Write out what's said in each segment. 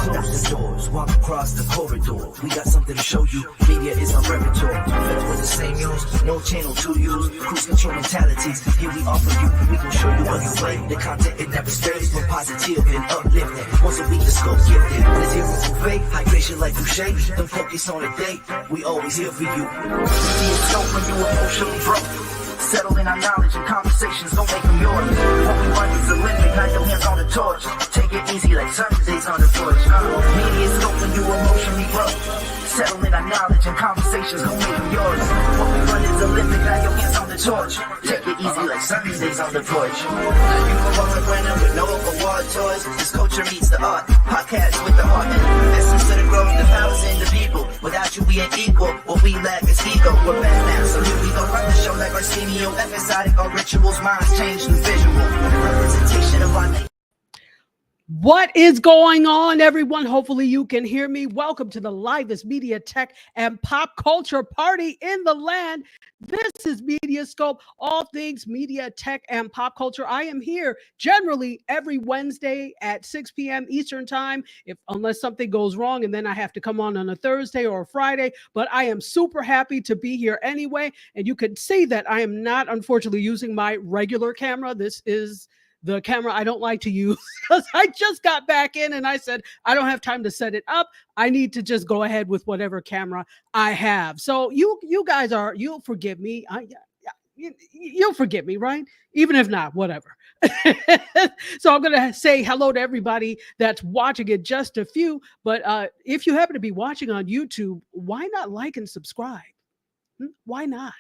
Close the doors, walk across the corridor. We got something to show you. Media is our repertoire. Feds with the same use, no channel to use. Cruise control mentalities. Here we offer you. We can show you other way. The content it never stays. We're positive and uplifting. Once a week the scope gifted. The zero for fake. Hydration like Boucher. Don't focus on a date. We always here for you. MediaScope when you emotionally broke. Settle in our knowledge and conversations, don't make them yours. What we run is a limit, not your hands on the torch. Take it easy like Sundays on the porch. MediaScope when you emotionally broke. Settle in our knowledge and conversations, don't make them yours. What we run is a limit, not your hands on the torch. Take it easy like Sundays on the porch. Now you go up a winner with no award toys. This culture meets the art, podcast with the heart. Essence of the growth, the powers in the people. Without you we ain't equal, what we lack is ego. We're back now, so here we go, run the show like Arsenio. Episodic on rituals, minds change to visual. Representation of our nation. What is going on, everyone? Hopefully you can hear me. Welcome to the livest media, tech, and pop culture party in the land. This is MediaScope, all things media, tech, and pop culture. I am here generally every Wednesday at 6 p.m. Eastern time, unless something goes wrong, and then I have to come on a Thursday or a Friday. But I am super happy to be here anyway, and you can see that I am not, unfortunately, using my regular camera. This is the camera I don't like to use because I just got back in and I said, I don't have time to set it up. I need to just go ahead with whatever camera I have. So you guys you'll forgive me. You'll forgive me, right? Even if not, whatever. So I'm going to say hello to everybody that's watching it, just a few. But if you happen to be watching on YouTube, why not like and subscribe? Why not?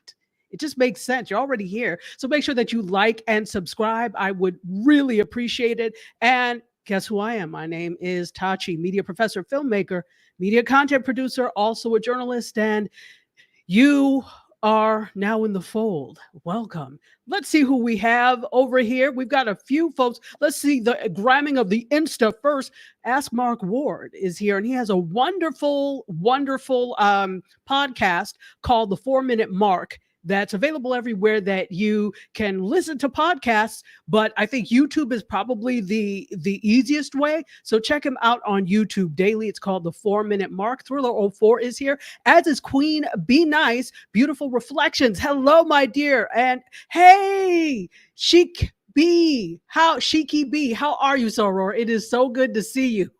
It just makes sense. You're already here. So make sure that you like and subscribe. I would really appreciate it. And guess who I am? My name is Tachi, media professor, filmmaker, media content producer, also a journalist. And you are now in the fold. Welcome. Let's see who we have over here. We've got a few folks. Let's see the gramming of the Insta first. Ask Mark Ward is here, and he has a wonderful, wonderful podcast called The 4 Minute Mark. That's available everywhere that you can listen to podcasts, but I think YouTube is probably the easiest way. So check him out on YouTube daily. It's called The 4 Minute Mark. Thriller 04 is here, as is Queen Be Nice, Beautiful Reflections. Hello, my dear. And hey, Chic B, Chicy B, how are you, Soror? It is so good to see you.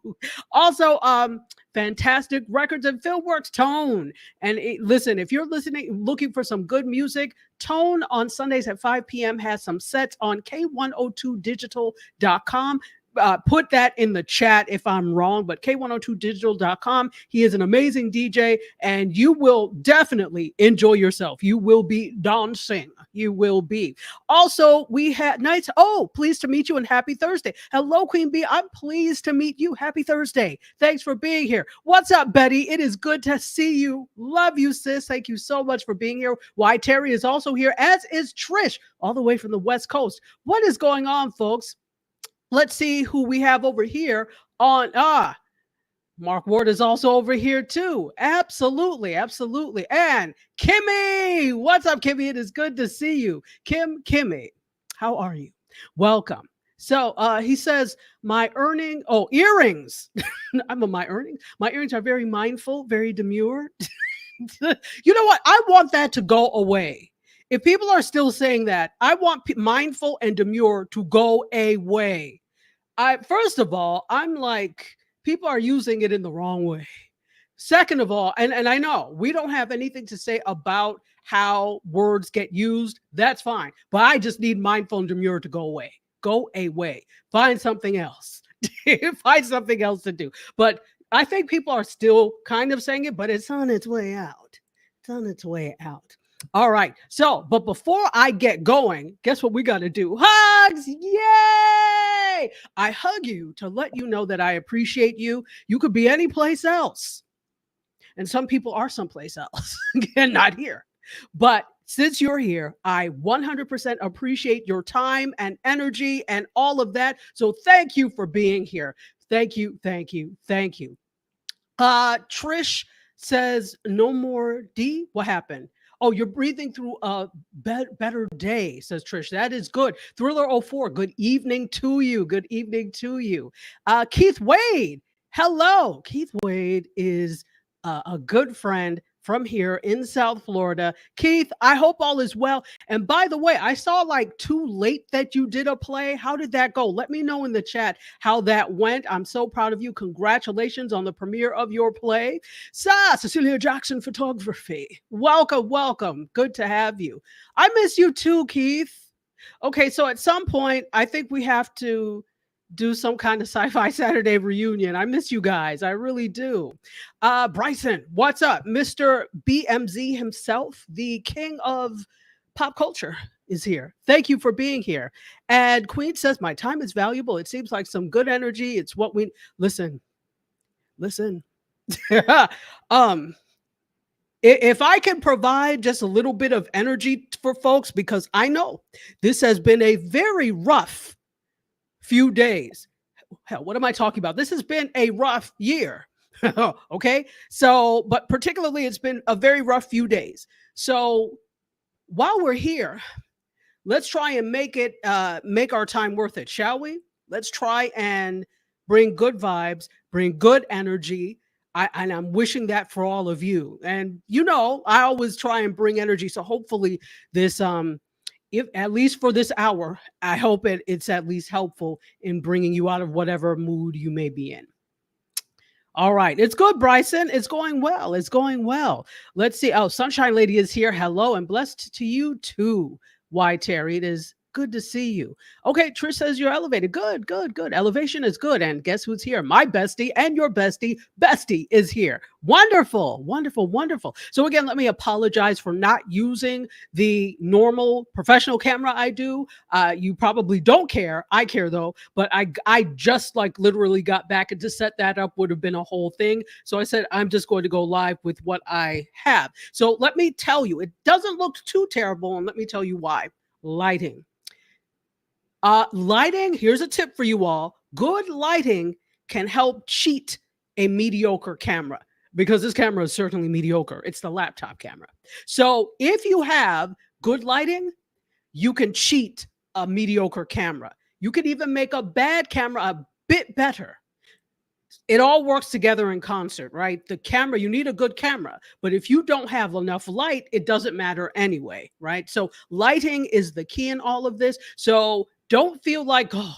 Also, Fantastic Records and Filmworks, Tone. And listen, if you're looking for some good music, Tone on Sundays at 5 p.m. has some sets on K102digital.com. Put that in the chat if I'm wrong, but K102digital.com. He is an amazing DJ, and you will definitely enjoy yourself. You will be dancing. You will be. Also, we had nights. Oh, pleased to meet you and happy Thursday. Hello, Queen Bee. I'm pleased to meet you. Happy Thursday. Thanks for being here. What's up, Betty? It is good to see you. Love you, sis. Thank you so much for being here. Why Terry is also here, as is Trish, all the way from the West Coast. What is going on, folks? Let's see who we have over here on, Mark Ward is also over here too. Absolutely, absolutely. And Kimmy, what's up, Kimmy? It is good to see you. Kimmy, how are you? Welcome. So he says, earrings. My earrings are very mindful, very demure. You know what? I want that to go away. If people are still saying that, I want mindful and demure to go away. First of all, I'm like, people are using it in the wrong way. Second of all, and I know we don't have anything to say about how words get used. That's fine. But I just need mindful and demure to go away. Go away. Find something else. Find something else to do. But I think people are still kind of saying it, but it's on its way out. It's on its way out. All right. So, but before I get going, guess what we got to do? Hugs. Yay! I hug you to let you know that I appreciate you. You could be any place else. And some people are someplace else and not here. But since you're here, I 100% appreciate your time and energy and all of that. So thank you for being here. Thank you. Thank you. Thank you. Trish says, no more D. What happened? Oh, you're breathing through a better day, says Trish. That is good. Thriller 04, good evening to you. Good evening to you. Keith Wade, Hello. Keith Wade is a good friend from here in South Florida. Keith, I hope all is well. And by the way, I saw like too late that you did a play. How did that go? Let me know in the chat how that went. I'm so proud of you. Congratulations on the premiere of your play. Cecilia Jackson Photography. Welcome, welcome. Good to have you. I miss you too, Keith. Okay, so at some point, I think we have to do some kind of sci-fi Saturday reunion. I miss you guys. I really do. Bryson, what's up? Mr. BMZ himself, the king of pop culture, is here. Thank you for being here. And Queen says, my time is valuable. It seems like some good energy. It's what we listen. If I can provide just a little bit of energy for folks, because I know this has been a very rough few days. Hell, what am I talking about? This has been a rough year. Okay. So, but particularly it's been a very rough few days. So while we're here, let's try and make our time worth it, shall we? Let's try and bring good vibes, bring good energy. And I'm wishing that for all of you. And I always try and bring energy. So hopefully this if at least for this hour, I hope it's at least helpful in bringing you out of whatever mood you may be in. All right. It's good, Bryson. It's going well. It's going well. Let's see. Oh, Sunshine Lady is here. Hello and blessed to you too. Why, Terry? It is good to see you. Okay, Trish says you're elevated. Good. Elevation is good. And guess who's here? My bestie and your bestie is here. Wonderful. So again, let me apologize for not using the normal professional camera I do. You probably don't care. I care though. But I just like literally got back, and to set that up would have been a whole thing. So I said, I'm just going to go live with what I have. So let me tell you, it doesn't look too terrible. And let me tell you why. Lighting. Lighting, here's a tip for you all. Good lighting can help cheat a mediocre camera, because this camera is certainly mediocre. It's the laptop camera. So if you have good lighting, you can cheat a mediocre camera. You can even make a bad camera a bit better. It all works together in concert, right? The camera, you need a good camera, but if you don't have enough light, it doesn't matter anyway, right? So lighting is the key in all of this. So don't feel like, oh,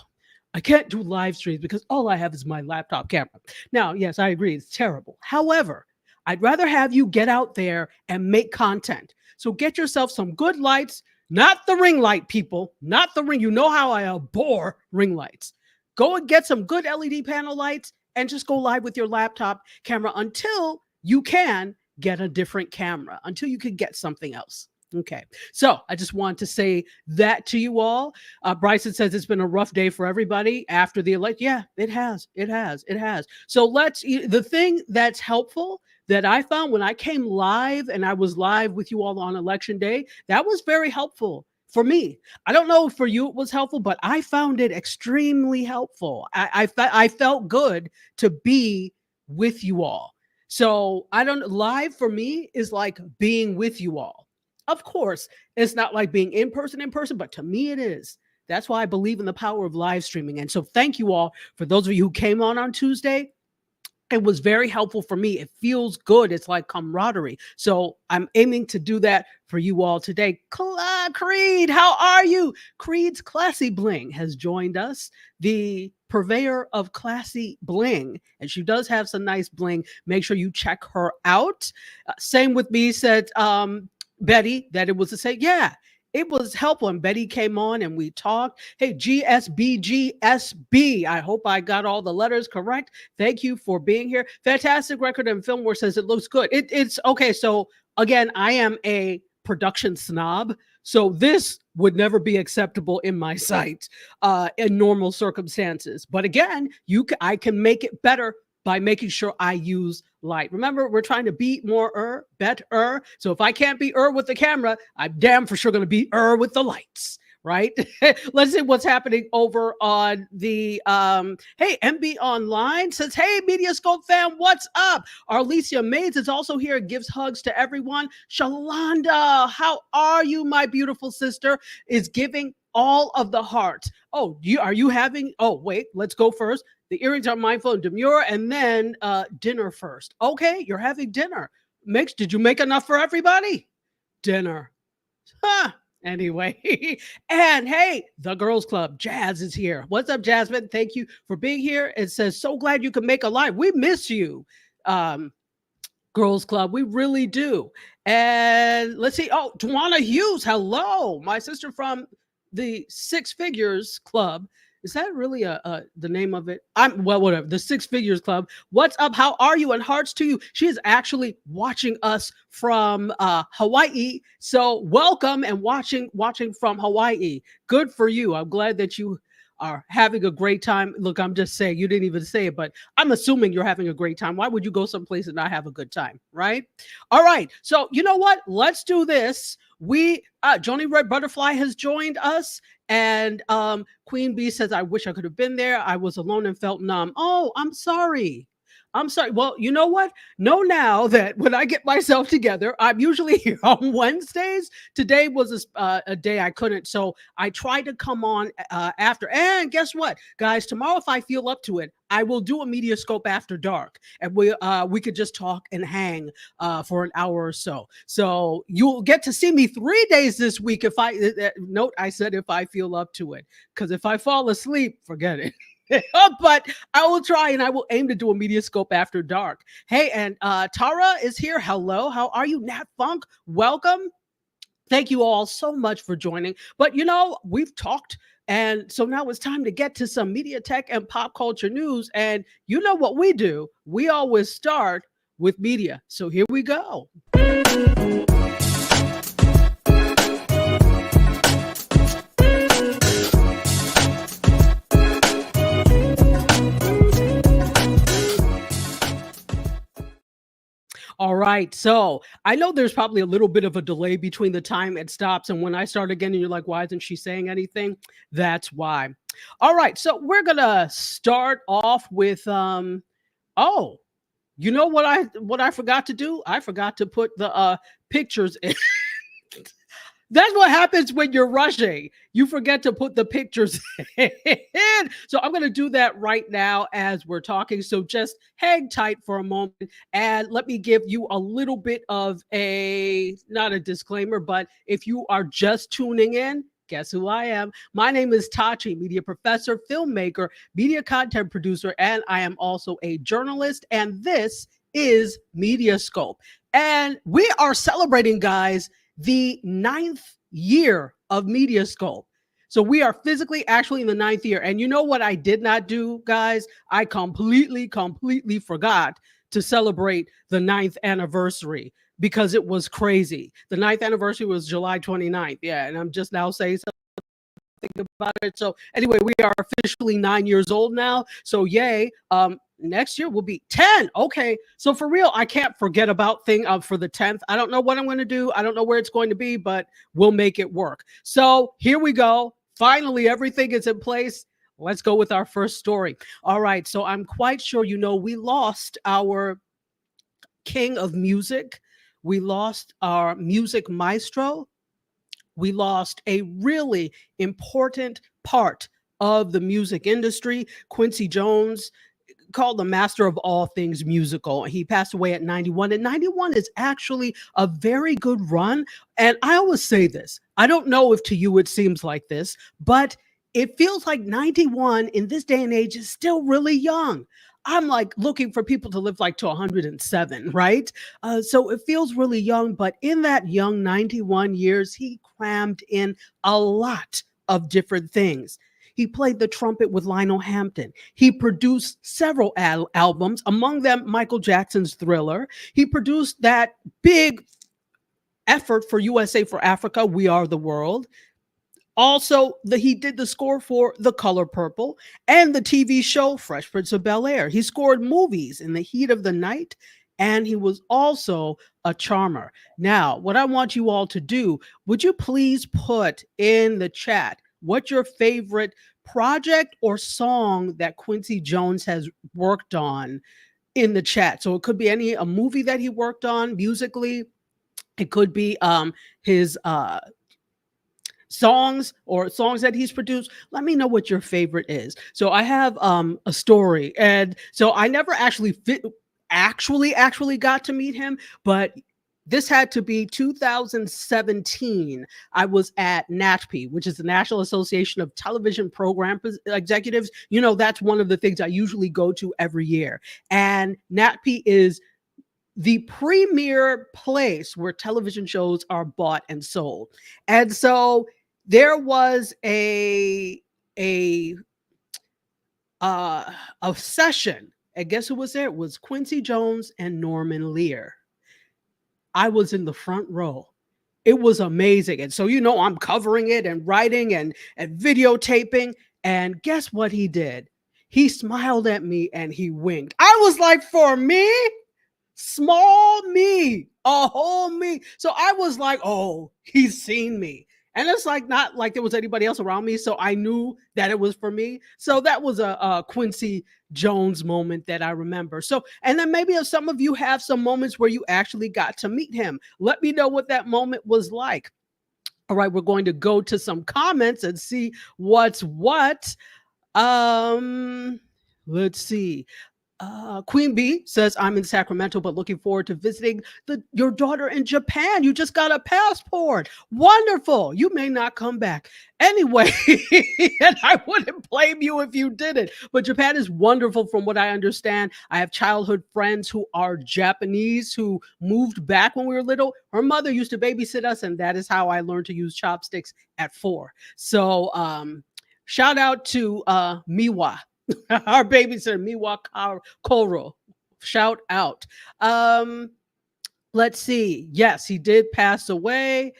I can't do live streams because all I have is my laptop camera. Now, yes, I agree. It's terrible. However, I'd rather have you get out there and make content. So get yourself some good lights, not the ring light, people, not the ring. You know how I abhor ring lights. Go and get some good LED panel lights and just go live with your laptop camera until you can get a different camera, until you can get something else. Okay, so I just want to say that to you all. Bryson says it's been a rough day for everybody after the election. Yeah, it has. So the thing that's helpful that I found when I came live, and I was live with you all on election day, that was very helpful for me. I don't know if for you it was helpful, but I found it extremely helpful. I felt good to be with you all. So live for me is like being with you all. Of course, it's not like being in person, but to me it is. That's why I believe in the power of live streaming. And so thank you all for those of you who came on Tuesday. It was very helpful for me. It feels good. It's like camaraderie. So I'm aiming to do that for you all today. Creed, how are you? Creed's Classy Bling has joined us, the purveyor of classy bling. And she does have some nice bling. Make sure you check her out. Same with me, said Betty, that it was to say, yeah, it was helpful. And Betty came on and we talked. Hey, GSB. I hope I got all the letters correct. Thank you for being here. Fantastic Record and Filmware says it looks good. It's okay. So again, I am a production snob. So this would never be acceptable in my sight in normal circumstances. But again, I can make it better by making sure I use light. Remember, we're trying to be more better. So if I can't be with the camera, I'm damn for sure going to be with the lights, right? Let's see what's happening over on the, hey, MB Online says, hey, MediaScope fam, what's up? Arlesia Maids is also here, gives hugs to everyone. Shalonda, how are you, my beautiful sister? Is giving all of the hearts. Oh, are you having? Oh, wait, let's go first. The earrings are mindful and demure, and then dinner first. Okay, you're having dinner. Did you make enough for everybody? Dinner. Huh. Anyway, and hey, the girls club, Jazz is here. What's up, Jasmine? Thank you for being here. It says, so glad you could make a live. We miss you. Girls club, we really do. And let's see. Oh, Dwana Hughes, hello, my sister from the Six Figures Club. Is that really the name of it? Whatever. The Six Figures Club. What's up? How are you? And hearts to you. She is actually watching us from Hawaii. So welcome and watching from Hawaii. Good for you. I'm glad that you are having a great time. Look, I'm just saying, you didn't even say it, but I'm assuming you're having a great time. Why would you go someplace and not have a good time, right? All right. So you know what? Let's do this. Joni Red Butterfly has joined us. And Queen Bee says, I wish I could have been there. I was alone and felt numb. Oh, I'm sorry. Well, you know what? Know now that when I get myself together, I'm usually here on Wednesdays. Today was a day I couldn't. So I tried to come on after. And guess what, guys? Tomorrow, if I feel up to it, I will do a MediaScope After Dark. And we could just talk and hang for an hour or so. So you'll get to see me 3 days this week if I said if I feel up to it. Because if I fall asleep, forget it. But I will try and I will aim to do a MediaScope After Dark. Hey, and Tara is here. Hello. How are you? Nat Funk, welcome. Thank you all so much for joining. But we've talked, and so now it's time to get to some media tech and pop culture news. And you know what we do? We always start with media. So here we go. All right. So I know there's probably a little bit of a delay between the time it stops and when I start again, and you're like, why isn't she saying anything? That's why. All right. So we're going to start off with, you know what I forgot to do? I forgot to put the pictures in. That's what happens when you're rushing. You forget to put the pictures in. So I'm going to do that right now as we're talking. So just hang tight for a moment and let me give you a little bit of not a disclaimer, but if you are just tuning in, guess who I am? My name is Tachi, media professor, filmmaker, media content producer, and I am also a journalist. And this is MediaScope. And we are celebrating, guys, the 9th year of MediaScope. So we are physically actually in the 9th year. And you know what I did not do, guys? I completely forgot to celebrate the 9th anniversary because it was crazy. The 9th anniversary was July 29th. Yeah, and I'm just now saying something about it. So anyway, we are officially 9 years old now. So yay. Next year will be 10. Okay. So for real, I can't forget about for the 10th. I don't know what I'm going to do. I don't know where it's going to be, but we'll make it work. So here we go. Finally, everything is in place. Let's go with our first story. All right. So I'm quite sure we lost our king of music. We lost our music maestro. We lost a really important part of the music industry. Quincy Jones, called the master of all things musical. He passed away at 91, and 91 is actually a very good run. And I always say this, I don't know if to you it seems like this, but it feels like 91 in this day and age is still really young. I'm like looking for people to live like to 107, right? So it feels really young, but in that young 91 years, he crammed in a lot of different things. He played the trumpet with Lionel Hampton. He produced several albums, among them Michael Jackson's Thriller. He produced that big effort for USA for Africa, We Are the World. Also, he did the score for The Color Purple and the TV show Fresh Prince of Bel-Air. He scored movies In the Heat of the Night, and he was also a charmer. Now, what I want you all to do, would you please put in the chat what your favorite project or song that Quincy Jones has worked on in the chat? So it could be a movie that he worked on musically. It could be his songs or songs that he's produced, let me know what your favorite is. So I have a story, and so I never actually got to meet him, but this had to be 2017. I was at NATP, which is the National Association of Television Program Executives. You know, that's one of the things I usually go to every year. And NATP is the premier place where television shows are bought and sold. And so there was a session, and guess who was there? It was Quincy Jones and Norman Lear. I was in the front row. It was amazing. And so, you know, I'm covering it and writing and videotaping. And guess what he did? He smiled at me and he winked. I was like, for me? Small me, a whole me. So I was like, oh, he's seen me. And it's like not like there was anybody else around me. So I knew that it was for me. So that was a Quincy Jones moment that I remember. So, and then maybe if some of you have some moments where you actually got to meet him, let me know what that moment was like. All right, we're going to go to some comments and see what's what. Let's see. Queen Bee says, I'm in Sacramento, but looking forward to visiting your daughter in Japan. You just got a passport. Wonderful. You may not come back. Anyway, and I wouldn't blame you if you didn't, but Japan is wonderful from what I understand. I have childhood friends who are Japanese who moved back when we were little. Her mother used to babysit us, and that is how I learned to use chopsticks at 4. So shout out to Miwa. Our babysitter, Miwa Koro. Shout out. Let's see. Yes, he did pass away.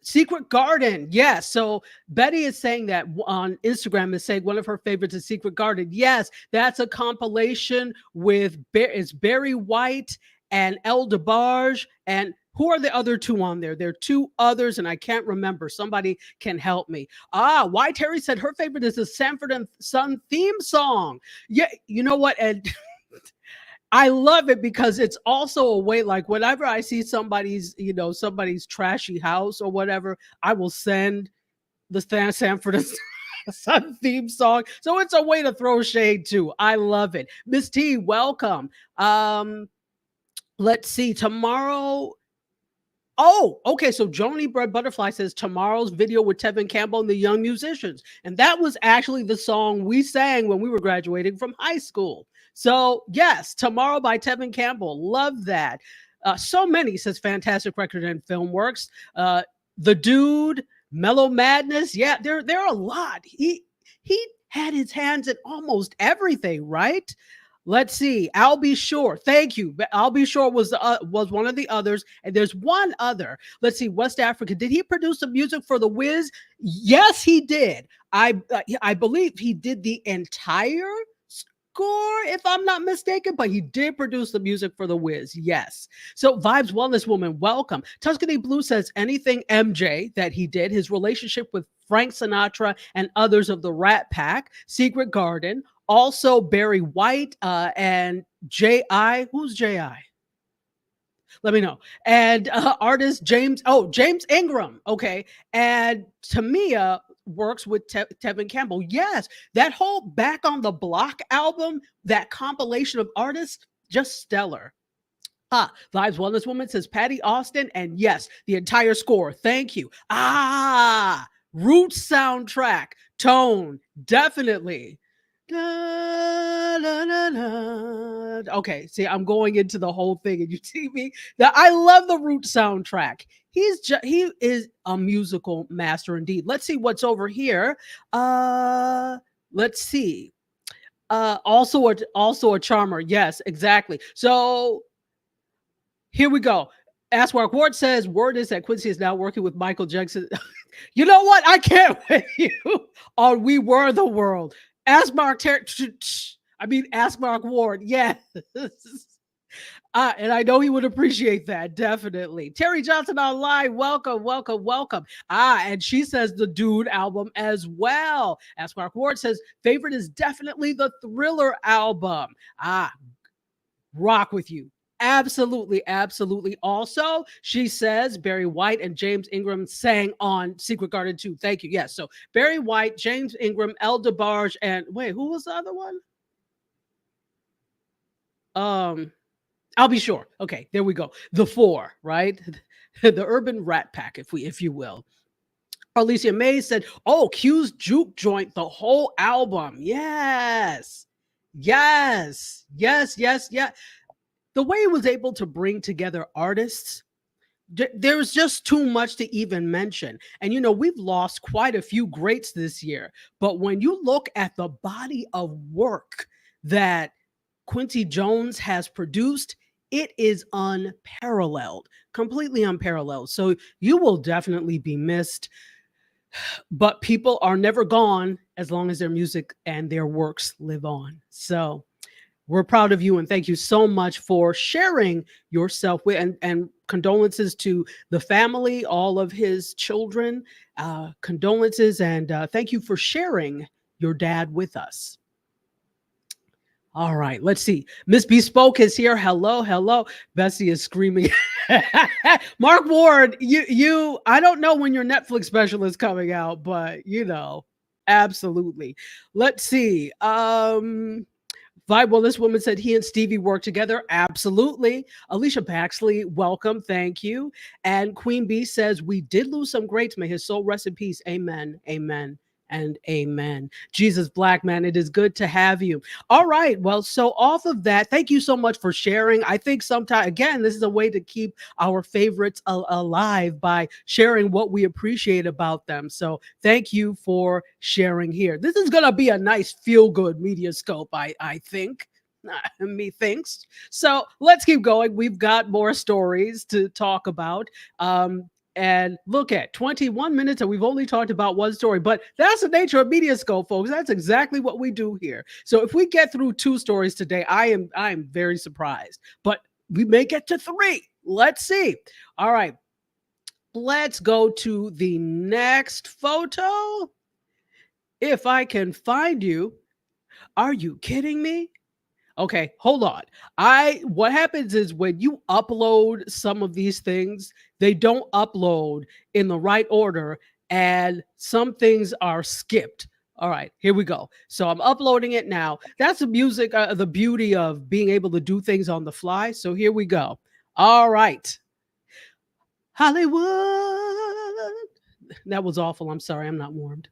Secret Garden. Yes. So Betty is saying that on Instagram, is saying one of her favorites is Secret Garden. Yes, that's a compilation with it's Barry White and El DeBarge. And who are the other two on there? There are 2 others, and I can't remember. Somebody can help me. Why Terry said her favorite is the Sanford and Son theme song. Yeah, you know what? And I love it because it's also a way, like whenever I see somebody's trashy house or whatever, I will send the Sanford and Son theme song. So it's a way to throw shade too. I love it. Miss T, welcome. Let's see. Tomorrow. Oh, okay. So Joni Bread Butterfly says tomorrow's video with Tevin Campbell and the Young Musicians. And that was actually the song we sang when we were graduating from high school. So yes, Tomorrow by Tevin Campbell. Love that. So many, says Fantastic Record and Film Works. The Dude, Mellow Madness. Yeah, there are a lot. He had his hands in almost everything, right? Let's see. I'll Be Sure. Thank you. I'll Be Sure was one of the others. And there's one other. Let's see. West Africa. Did he produce the music for The Wiz? Yes, he did. I believe he did the entire score, if I'm not mistaken, but he did produce the music for The Wiz. Yes. So Vibes Wellness Woman, welcome. Tuscany Blue says anything MJ that he did, his relationship with Frank Sinatra and others of the Rat Pack, Secret Garden, also Barry White and J.I. Who's J.I.? Let me know. And artist James Ingram. Okay. And Tamia works with Tevin Campbell. Yes, that whole Back on the Block album, that compilation of artists, just stellar. Vibes Wellness Woman says Patty Austin, and yes, the entire score. Thank you. Roots soundtrack, Tone, definitely. Okay, see, I'm going into the whole thing, and you see me. I love the Roots soundtrack. He is a musical master indeed. Let's see what's over here. Let's see. Also a charmer. Yes, exactly. So here we go. Askmark Ward says, word is that Quincy is now working with Michael Jackson. You know what? I can't with you on We Were the World. Askmark Ward. Yes. And I know he would appreciate that. Definitely. Terry Johnson online. Welcome. And she says the Dude album as well. Askmark Ward says favorite is definitely the Thriller album. Rock with you. Absolutely, absolutely. Also, she says Barry White and James Ingram sang on Secret Garden 2. Thank you. Yes. So Barry White, James Ingram, El DeBarge, and wait, who was the other one? I'll be sure. Okay, there we go. The four, right? The urban rat pack, if you will. Alicia May said, "Oh, Q's juke joint, the whole album." Yes, yes, yes, yes, yeah. The way he was able to bring together artists, there's just too much to even mention. And we've lost quite a few greats this year. But when you look at the body of work that Quincy Jones has produced, it is unparalleled, completely unparalleled. So you will definitely be missed. But people are never gone as long as their music and their works live on. So we're proud of you and thank you so much for sharing yourself with, and condolences to the family, all of his children, condolences, and thank you for sharing your dad with us. All right, let's see. Miss Bespoke is here. Hello, hello. Bessie is screaming. Mark Ward, you. I don't know when your Netflix special is coming out, but absolutely. Let's see. Vibe, well, this woman said he and Stevie work together. Absolutely. Alicia Baxley, welcome. Thank you. And Queen Bee says, we did lose some greats. May his soul rest in peace. Amen. Amen. And amen. Jesus Black, man, it is good to have you. All right. Well, so off of that, thank you so much for sharing. I think sometimes, again, this is a way to keep our favorites alive by sharing what we appreciate about them. So thank you for sharing here. This is going to be a nice feel-good MediaScope, I think. Methinks. So let's keep going. We've got more stories to talk about. And look at 21 minutes and we've only talked about one story, but that's the nature of MediaScope, folks. That's exactly what we do here. So if we get through 2 stories today, I am very surprised, but we may get to 3. Let's see. All right. Let's go to the next photo. If I can find you. Are you kidding me? Okay, hold on. What happens is when you upload some of these things, they don't upload in the right order and some things are skipped. All right, here we go. So I'm uploading it now. That's the music, the beauty of being able to do things on the fly. So here we go. All right. Hollywood. That was awful. I'm sorry. I'm not warmed.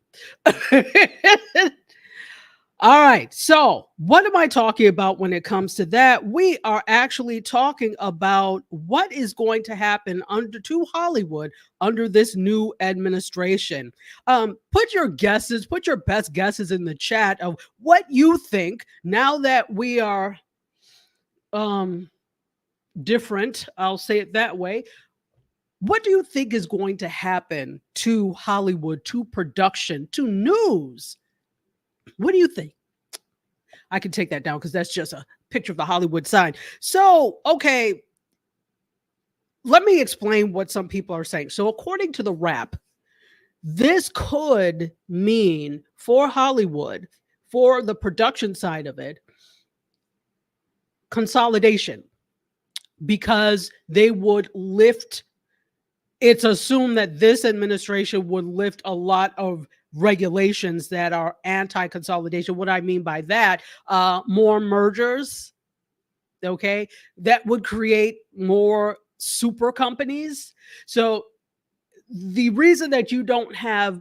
All right. So what am I talking about when it comes to that? We are actually talking about what is going to happen to Hollywood under this new administration. Put your best guesses in the chat of what you think now that we are different. I'll say it that way. What do you think is going to happen to Hollywood, to production, to news? What do you think? I can take that down because that's just a picture of the Hollywood sign. So, okay, let me explain what some people are saying. So according to the Wrap, this could mean for Hollywood, for the production side of it, consolidation, because they would lift. It's assumed that this administration would lift a lot of regulations that are anti-consolidation. What I mean by that, more mergers, okay, that would create more super companies. So the reason that you don't have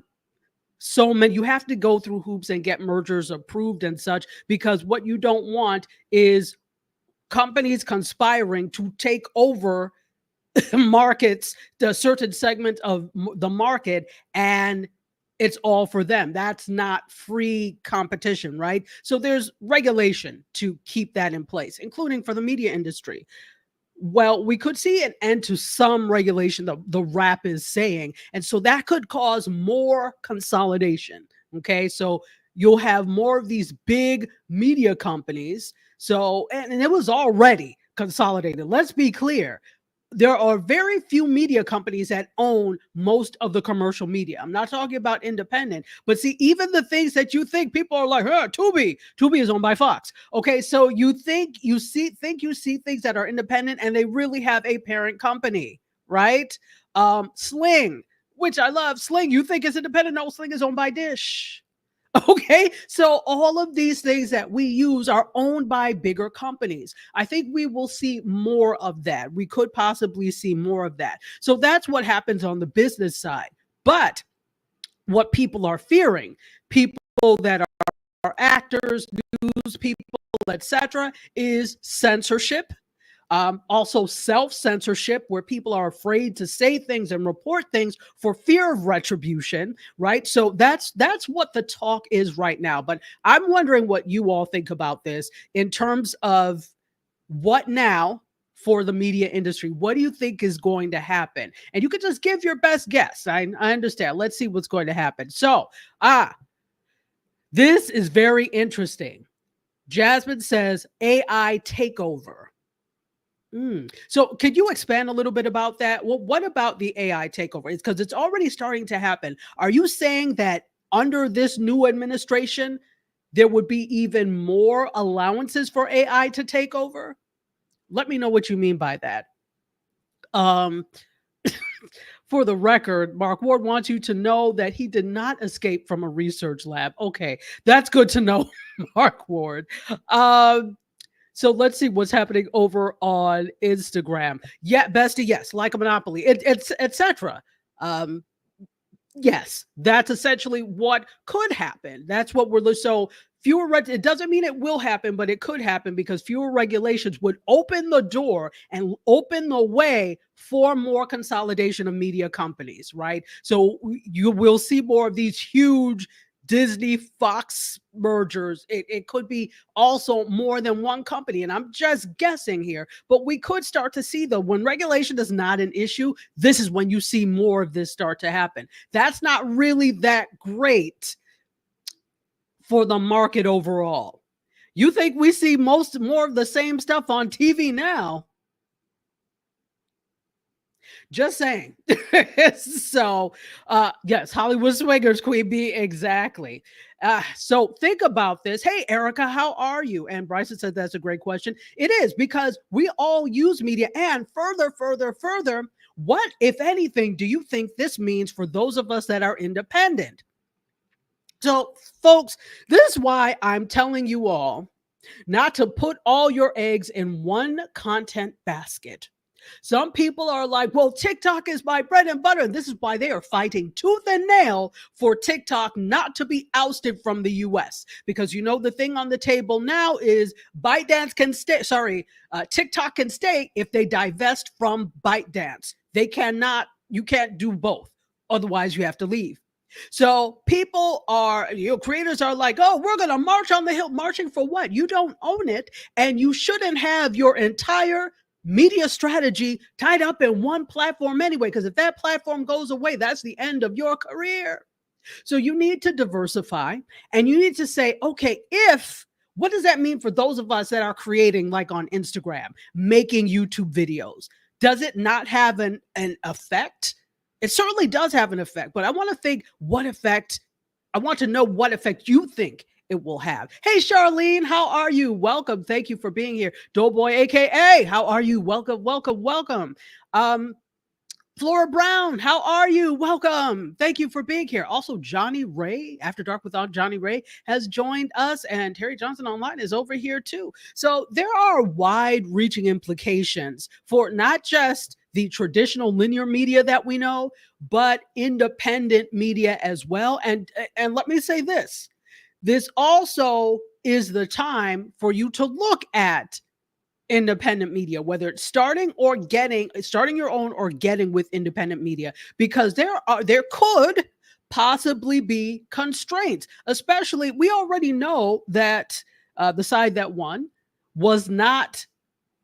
so many, you have to go through hoops and get mergers approved and such, because what you don't want is companies conspiring to take over markets, the certain segment of the market, and it's all for them. That's not free competition, right? So there's regulation to keep that in place, including for the media industry. Well, we could see an end to some regulation, the Wrap is saying, and so that could cause more consolidation. Okay, so you'll have more of these big media companies. So, and it was already consolidated. Let's be clear. there are very few media companies that own most of the commercial media. I'm not talking about independent, but see, even the things that you think people are like, Tubi is owned by Fox. Okay, so you see things that are independent and they really have a parent company, right? Sling, which I love. Sling, you think is independent? No, Sling is owned by Dish. Okay, so all of these things that we use are owned by bigger companies. I think we will see more of that. We could possibly see more of that. So that's what happens on the business side. But what people are fearing, people that are actors, news people, etc., is censorship. Also self-censorship, where people are afraid to say things and report things for fear of retribution, right? So that's what the talk is right now. But I'm wondering what you all think about this in terms of what now for the media industry. What do you think is going to happen? And you could just give your best guess. I understand. Let's see what's going to happen. So, this is very interesting. Jasmine says AI takeover. So could you expand a little bit about that? Well, what about the AI takeover? It's because it's already starting to happen. Are you saying that under this new administration, there would be even more allowances for AI to take over? Let me know what you mean by that. For the record, Mark Ward wants you to know that he did not escape from a research lab. Okay, that's good to know, Mark Ward. So let's see what's happening over on Instagram. Yeah, bestie, yes, like a monopoly, it's etc. Yes, that's essentially what could happen. That's what we're so fewer. It doesn't mean it will happen, but it could happen because fewer regulations would open the door and open the way for more consolidation of media companies, right? So you will see more of these huge Disney Fox mergers. It could be also more than one company. And I'm just guessing here, but we could start to see, though, when regulation is not an issue, this is when you see more of this start to happen. That's not really that great for the market overall. You think we see more of the same stuff on TV now? Just saying. So, yes, Hollywood Swingers, Queen Bee, exactly. So think about this. Hey, Erica, how are you? And Bryson said that's a great question. It is, because we all use media. And further, what, if anything, do you think this means for those of us that are independent? So, folks, this is why I'm telling you all not to put all your eggs in one content basket. Some people are like, well, TikTok is my bread and butter. And this is why they are fighting tooth and nail for TikTok not to be ousted from the US. Because you know, the thing on the table now is TikTok can stay if they divest from ByteDance. They cannot, you can't do both. Otherwise, you have to leave. So people are, creators are like, oh, we're going to march on the Hill. Marching for what? You don't own it. And you shouldn't have your entire media strategy tied up in one platform anyway, because if that platform goes away, that's the end of your career. So you need to diversify, and you need to say, okay, what does that mean for those of us that are creating, like on Instagram, making YouTube videos? Does it not have an effect? It certainly does have an effect, but I want to know what effect you think it will have. Hey, Charlene, how are you? Welcome. Thank you for being here. Doughboy, AKA, how are you? Welcome. Flora Brown, how are you? Welcome. Thank you for being here. Also, Johnny Ray, After Dark with Johnny Ray, has joined us, and Terry Johnson Online is over here too. So there are wide-reaching implications for not just the traditional linear media that we know, but independent media as well. And let me say this. This also is the time for you to look at independent media, whether it's starting your own or getting with independent media, because there could possibly be constraints. Especially, we already know that the side that won was not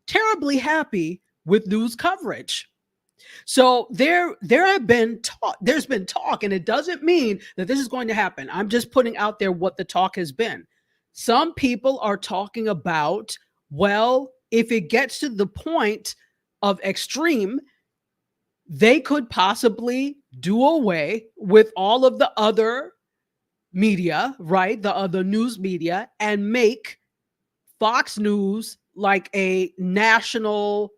terribly happy with news coverage. So there's been talk, and it doesn't mean that this is going to happen. I'm just putting out there what the talk has been. Some people are talking about, well, if it gets to the point of extreme, they could possibly do away with all of the other media, right? The other news media, and make Fox News like the national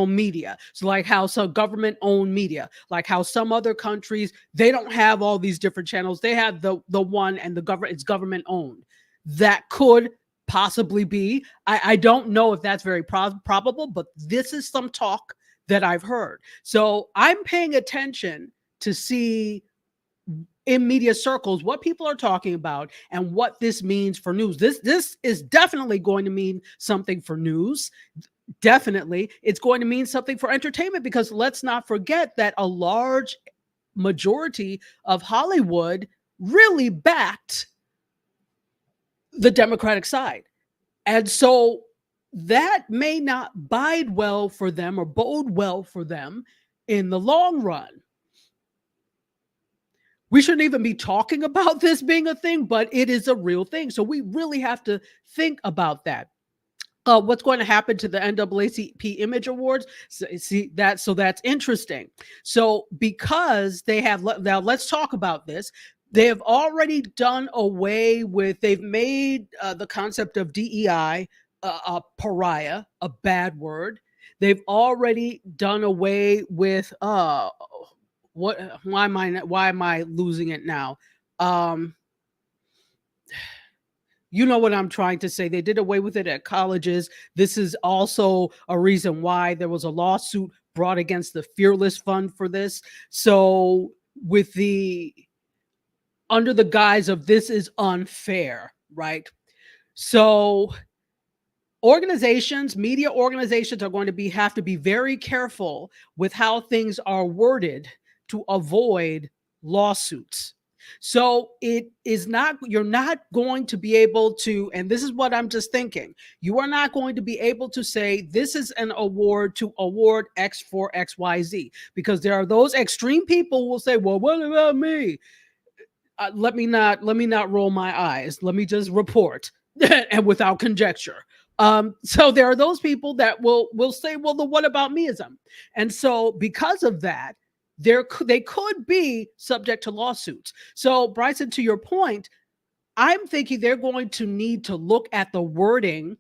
media. So like how some government owned media, like how some other countries, they don't have all these different channels. They have the one, and it's government owned. That could possibly be, I don't know if that's very probable, but this is some talk that I've heard. So I'm paying attention to see in media circles what people are talking about and what this means for news. This is definitely going to mean something for news. Definitely it's going to mean something for entertainment, because let's not forget that a large majority of Hollywood really backed the Democratic side. And so that may not bode well for them in the long run. We shouldn't even be talking about this being a thing, but it is a real thing. So we really have to think about that. What's going to happen to the NAACP Image Awards? So that's interesting. So because they have, now let's talk about this. They have already done away with, they've made the concept of DEI a pariah, a bad word. They've already done away with why am I losing it now? You know what I'm trying to say. They did away with it at colleges. This is also a reason why there was a lawsuit brought against the Fearless Fund for this. So with under the guise of this is unfair, right? So media organizations are going to have to be very careful with how things are worded to avoid lawsuits. So you're not going to be able to, and this is what I'm just thinking, you are not going to be able to say this is an award to award X for XYZ, because there are those extreme people who will say, well, what about me? Let me not roll my eyes. Let me just report and without conjecture. So there are those people that will say, well, the what about meism? And so because of that, they could be subject to lawsuits. So Bryson, to your point, I'm thinking they're going to need to look at the wording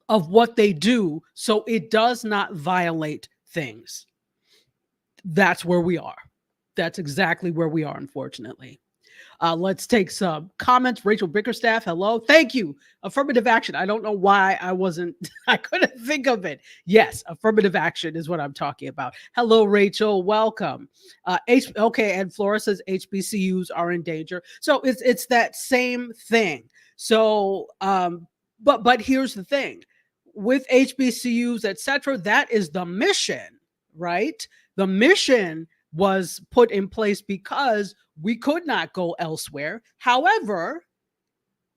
of what they do so it does not violate things. That's where we are. That's exactly where we are, unfortunately. Let's take some comments. Rachel Bickerstaff, hello. Thank you. Affirmative action. I don't know why I couldn't think of it. Yes, affirmative action is what I'm talking about. Hello, Rachel. Welcome. Okay, and Flora says HBCUs are in danger. So it's that same thing. So, but here's the thing. With HBCUs, etc., that is the mission, right? The mission was put in place because we could not go elsewhere. However,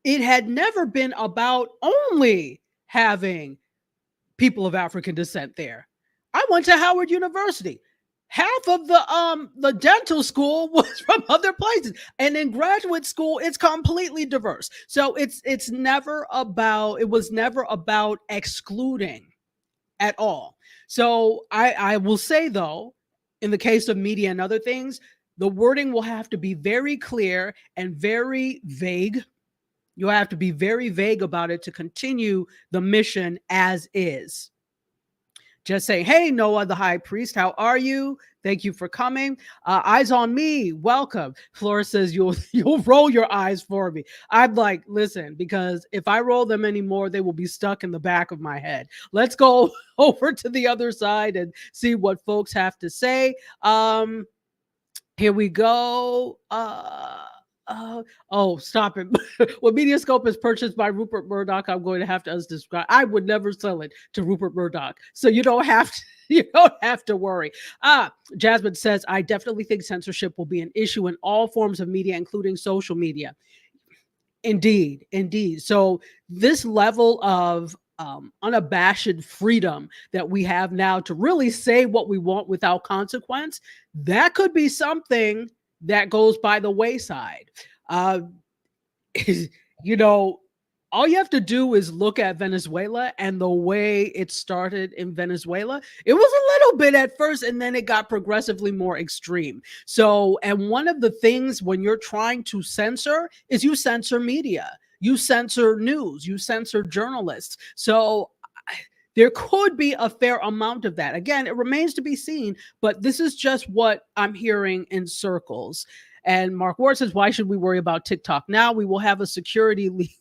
it had never been about only having people of African descent there. I went to Howard University. Half of the dental school was from other places, and in graduate school, it's completely diverse. So it was never about excluding at all. So I will say, though, in the case of media and other things, the wording will have to be very clear and very vague. You'll have to be very vague about it to continue the mission as is. Just saying, hey, Noah, the high priest, how are you? Thank you for coming. Eyes on me. Welcome. Flora says you'll roll your eyes for me. I'm like, listen, because if I roll them anymore, they will be stuck in the back of my head. Let's go over to the other side and see what folks have to say. Here we go. Oh, stop it. When MediaScope is purchased by Rupert Murdoch, I'm going to have to unsubscribe. I would never sell it to Rupert Murdoch. So you don't have to worry. Jasmine says, I definitely think censorship will be an issue in all forms of media, including social media. Indeed. So this level of unabashed freedom that we have now to really say what we want without consequence, that could be something that goes by the wayside. all you have to do is look at Venezuela and the way it started in Venezuela. It was a little bit at first, and then it got progressively more extreme. So, and one of the things when you're trying to censor is you censor media, you censor news, you censor journalists. So there could be a fair amount of that. Again, it remains to be seen, but this is just what I'm hearing in circles. And Mark Ward says, why should we worry about TikTok now? We will have a security leak.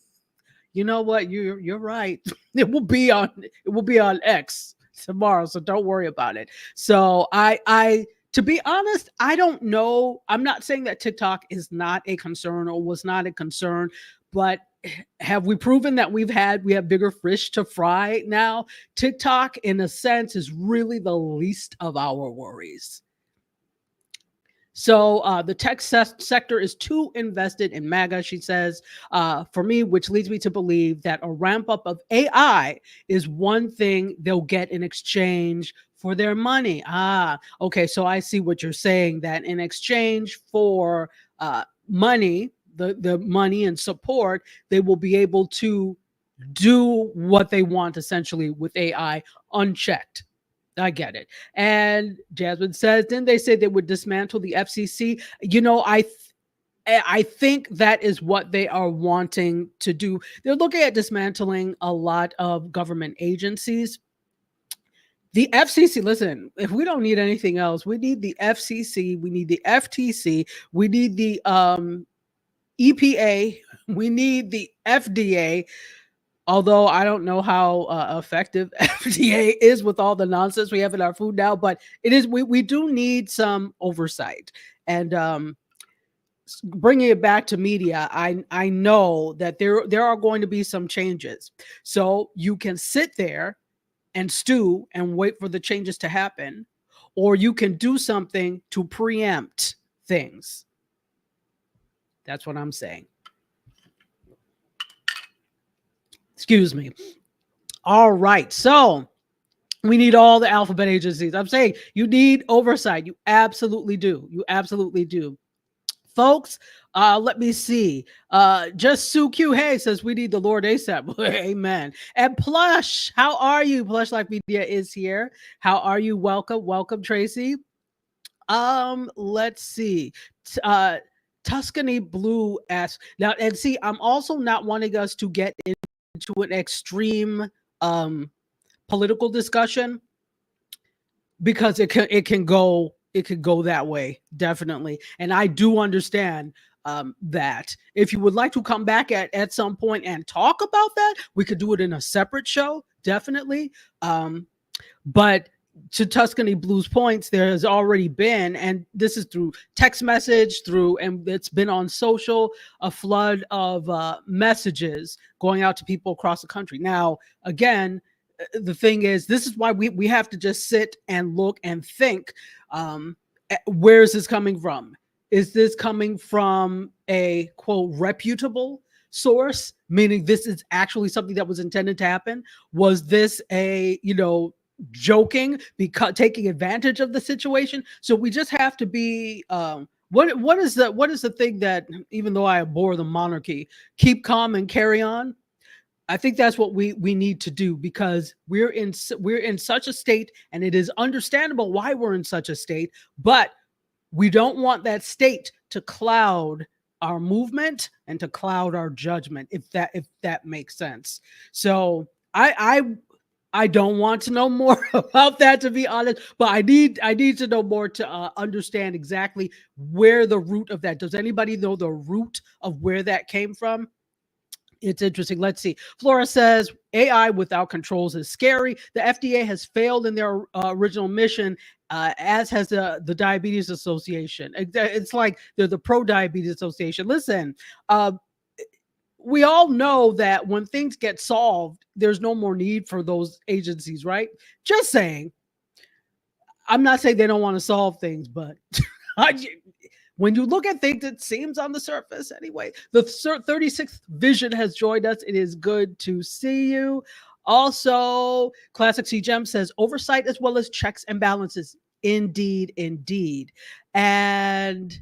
You know what? You're right. It will be on X tomorrow, so don't worry about it. So I to be honest, I don't know. I'm not saying that TikTok is not a concern or was not a concern, but have we proven that we have bigger fish to fry now? TikTok, in a sense, is really the least of our worries. So the tech sector is too invested in MAGA, she says, for me, which leads me to believe that a ramp up of AI is one thing they'll get in exchange for their money. Okay. So I see what you're saying, that in exchange for money, the money and support, they will be able to do what they want essentially with AI unchecked. I get it. And Jasmine says, didn't they say they would dismantle the FCC? You know, I think that is what they are wanting to do. They're looking at dismantling a lot of government agencies. The FCC, listen, if we don't need anything else, we need the FCC, we need the FTC, we need the EPA, we need the FDA. Although I don't know how effective FDA is with all the nonsense we have in our food now, but it is, we do need some oversight. And bringing it back to media, I know that there are going to be some changes. So you can sit there and stew and wait for the changes to happen, or you can do something to preempt things. That's what I'm saying. Excuse me. All right. So we need all the alphabet agencies. I'm saying you need oversight. You absolutely do. You absolutely do. Folks, let me see. Just Sue Q Hay says we need the Lord ASAP. Amen. And Plush, how are you? Plush Life Media is here. How are you? Welcome, Tracy. Let's see. Tuscany Blue asks now, and see, I'm also not wanting us to get into an extreme political discussion, because it can go that way, definitely. And I do understand that if you would like to come back at some point and talk about that, we could do it in a separate show, definitely. But to Tuscany Blue's points, there has already been, and this is through text message, and it's been on social, a flood of messages going out to people across the country. Now, again, the thing is, this is why we have to just sit and look and think, where is this coming from? Is this coming from a, quote, reputable source, meaning this is actually something that was intended to happen? Was this a, joking, because taking advantage of the situation? So we just have to be what is the thing that, even though I abhor the monarchy, keep calm and carry on? I think that's what we need to do, because we're in such a state, and it is understandable why we're in such a state, but we don't want that state to cloud our movement and to cloud our judgment, if that makes sense. So I don't want to know more about that, to be honest, but I need to know more to understand exactly where the root of that. Does anybody know the root of where that came from? It's interesting. Let's see. Flora says AI without controls is scary. The FDA has failed in their original mission, as has the Diabetes Association. It's like they're the pro-diabetes association. Listen, we all know that when things get solved, there's no more need for those agencies, right? Just saying. I'm not saying they don't want to solve things, but when you look at things, it seems on the surface anyway. The 36th Vision has joined us. It is good to see you. Also, Classic C Gem says oversight as well as checks and balances. Indeed. And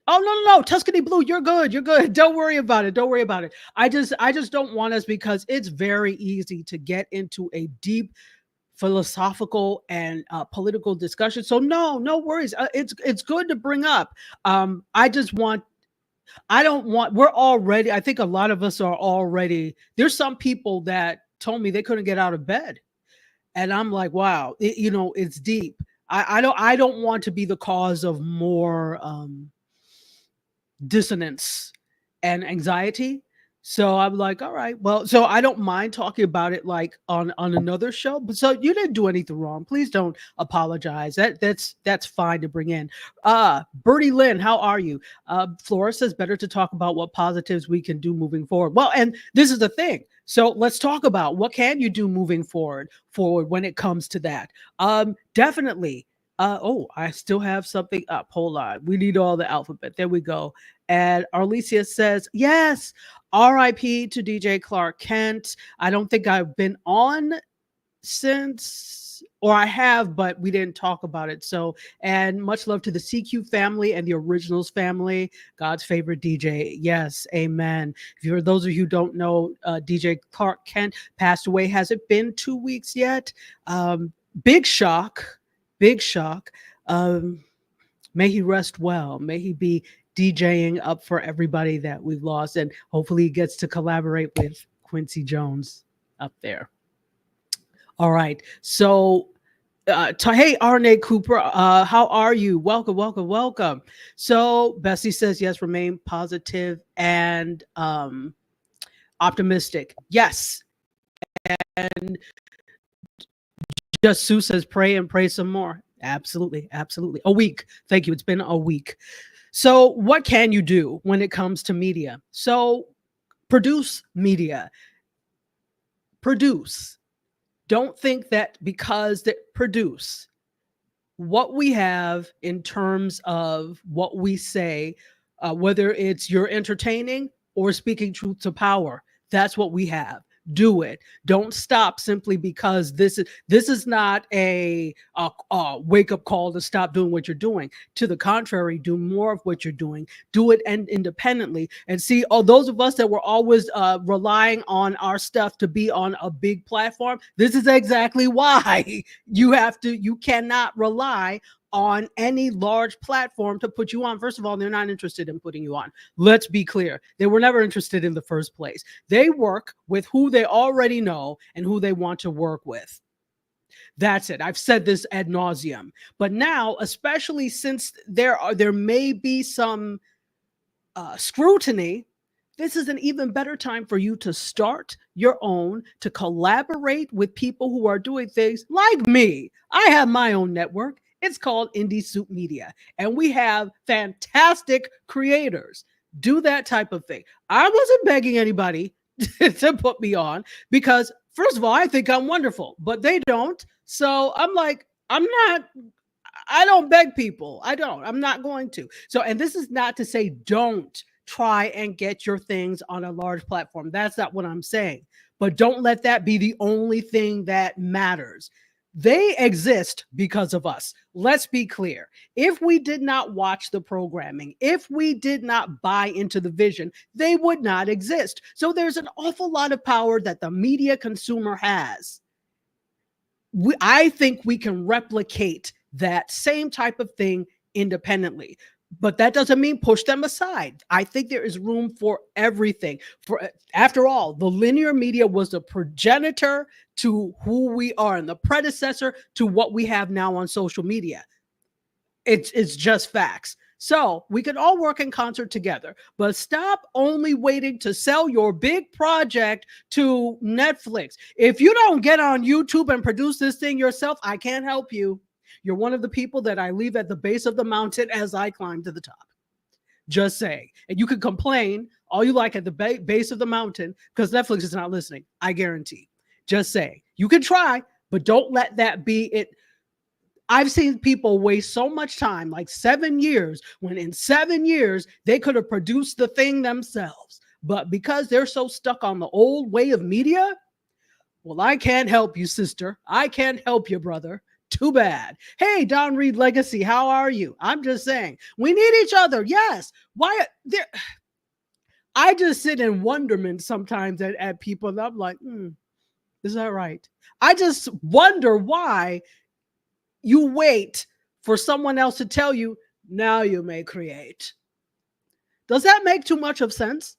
Oh, no. Tuscany Blue, you're good. You're good. Don't worry about it. Don't worry about it. I just don't want us, because it's very easy to get into a deep philosophical and political discussion. So no worries. It's good to bring up. I just want I don't want, we're already, I think a lot of us are already, there's some people that told me they couldn't get out of bed. And I'm like, wow, it's deep. I don't want to be the cause of more dissonance and anxiety. So I'm like, all right, well, so I don't mind talking about it like on another show. But so you didn't do anything wrong. Please don't apologize. That's fine to bring in. Bertie Lynn, how are you? Flora says better to talk about what positives we can do moving forward. Well, and this is the thing. So let's talk about what can you do moving forward when it comes to that. Definitely. I still have something up. Hold on. We need all the alphabet. There we go. And Arlesia says, yes, RIP to DJ Clark Kent. I don't think I've been on since, or I have, but we didn't talk about it. So, and much love to the CQ family and the Originals family, God's favorite DJ. Yes, amen. If you're those of you who don't know, DJ Clark Kent passed away. Has it been 2 weeks yet? Big shock. May he rest well. May he be DJing up for everybody that we've lost, and hopefully he gets to collaborate with Quincy Jones up there. All right. So, hey, Arne Cooper, how are you? Welcome. So Bessie says, yes, remain positive and optimistic. Yes. And Just Sue says, pray and pray some more. Absolutely. A week. Thank you. It's been a week. So what can you do when it comes to media? So produce media. Produce. Don't think that because produce what we have in terms of what we say, whether it's you're entertaining or speaking truth to power. That's what we have. Do it. Don't stop simply because this is not a wake up call to stop doing what you're doing. To the contrary, do more of what you're doing. Do it independently. And see, those of us that were always relying on our stuff to be on a big platform, this is exactly why you cannot rely on any large platform to put you on. First of all, they're not interested in putting you on. Let's be clear. They were never interested in the first place. They work with who they already know and who they want to work with. That's it. I've said this ad nauseum. But now, especially since there may be some scrutiny, this is an even better time for you to start your own, to collaborate with people who are doing things like me. I have my own network. It's called Indie Soup Media, and we have fantastic creators. Do that type of thing. I wasn't begging anybody to put me on because, first of all, I think I'm wonderful, but they don't. So I'm like, I don't beg people. I'm not going to. So, and this is not to say don't try and get your things on a large platform. That's not what I'm saying. But don't let that be the only thing that matters. They exist because of us. Let's be clear. If we did not watch the programming, if we did not buy into the vision, they would not exist. So there's an awful lot of power that the media consumer has. I think we can replicate that same type of thing independently. But that doesn't mean push them aside. I think there is room for everything. After all, the linear media was the progenitor to who we are and the predecessor to what we have now on social media. It's just facts. So we can all work in concert together, but stop only waiting to sell your big project to Netflix. If you don't get on YouTube and produce this thing yourself, I can't help you. You're one of the people that I leave at the base of the mountain as I climb to the top. Just saying. And you can complain all you like at the base of the mountain because Netflix is not listening. I guarantee. Just saying. You can try, but don't let that be it. I've seen people waste so much time, like 7 years, when in 7 years, they could have produced the thing themselves. But because they're so stuck on the old way of media, well, I can't help you, sister. I can't help you, brother. Too bad. Hey, Don Reed Legacy, how are you? I'm just saying, we need each other. Yes. Why there? I just sit in wonderment sometimes at people, and I'm like, is that right? I just wonder why you wait for someone else to tell you, now you may create. Does that make too much of sense?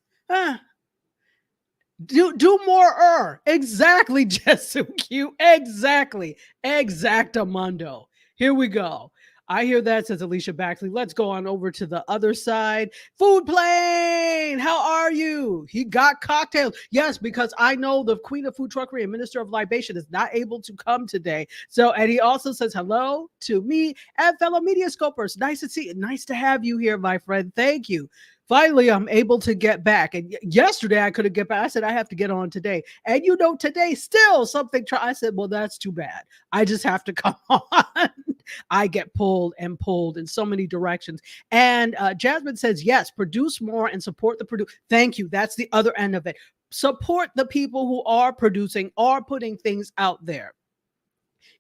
Do more. Exactly, Jesuq. Exactly. Exactamundo. Here we go. I hear that, says Alicia Baxley. Let's go on over to the other side. Food Plane, how are you? He got cocktails. Yes, because I know the Queen of Food Truckery and Minister of Libation is not able to come today. So, and he also says hello to me and fellow media scopers. Nice to see you. Nice to have you here, my friend. Thank you. Finally, I'm able to get back. And yesterday I couldn't get back. I said, I have to get on today. And you know, today still something. I said, well, that's too bad. I just have to come on. I get pulled in so many directions. And Jasmine says, yes, produce more and support the produce. Thank you. That's the other end of it. Support the people who are producing, are putting things out there.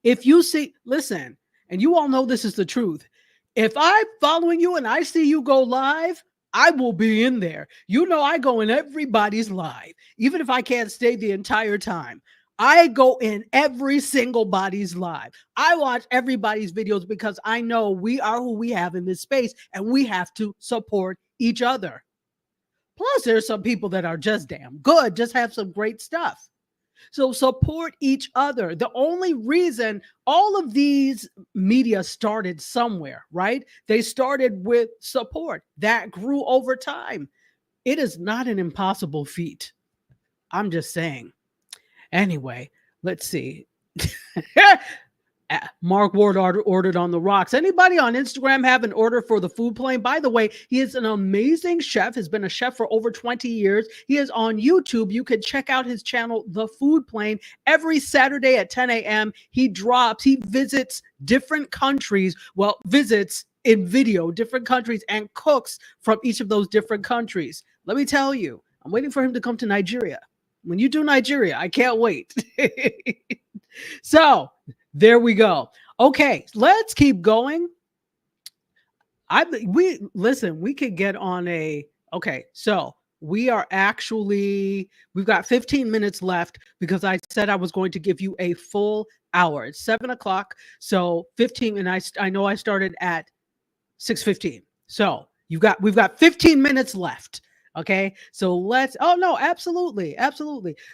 If you see, listen, and you all know this is the truth. If I'm following you and I see you go live, I will be in there. You know, I go in everybody's live, even if I can't stay the entire time. I go in every single body's live. I watch everybody's videos because I know we are who we have in this space and we have to support each other. Plus, there's some people that are just damn good, just have some great stuff. So support each other. The only reason all of these media started somewhere, right? They started with support that grew over time. It is not an impossible feat. I'm just saying. Anyway, let's see. Mark Ward ordered on the rocks. Anybody on Instagram have an order for the Food Plane? By the way, he is an amazing chef, has been a chef for over 20 years. He is on YouTube. You can check out his channel, The Food Plane. Every Saturday at 10 a.m. he visits different countries, visits in video, different countries, and cooks from each of those different countries. Let me tell you, I'm waiting for him to come to Nigeria. When you do Nigeria, I can't wait. So, there we go. Okay, let's keep going. We could get on so we've got 15 minutes left because I said I was going to give you a full hour. It's 7:00. So 15, and I know I started at 6:15. So we've got 15 minutes left. Okay, so absolutely.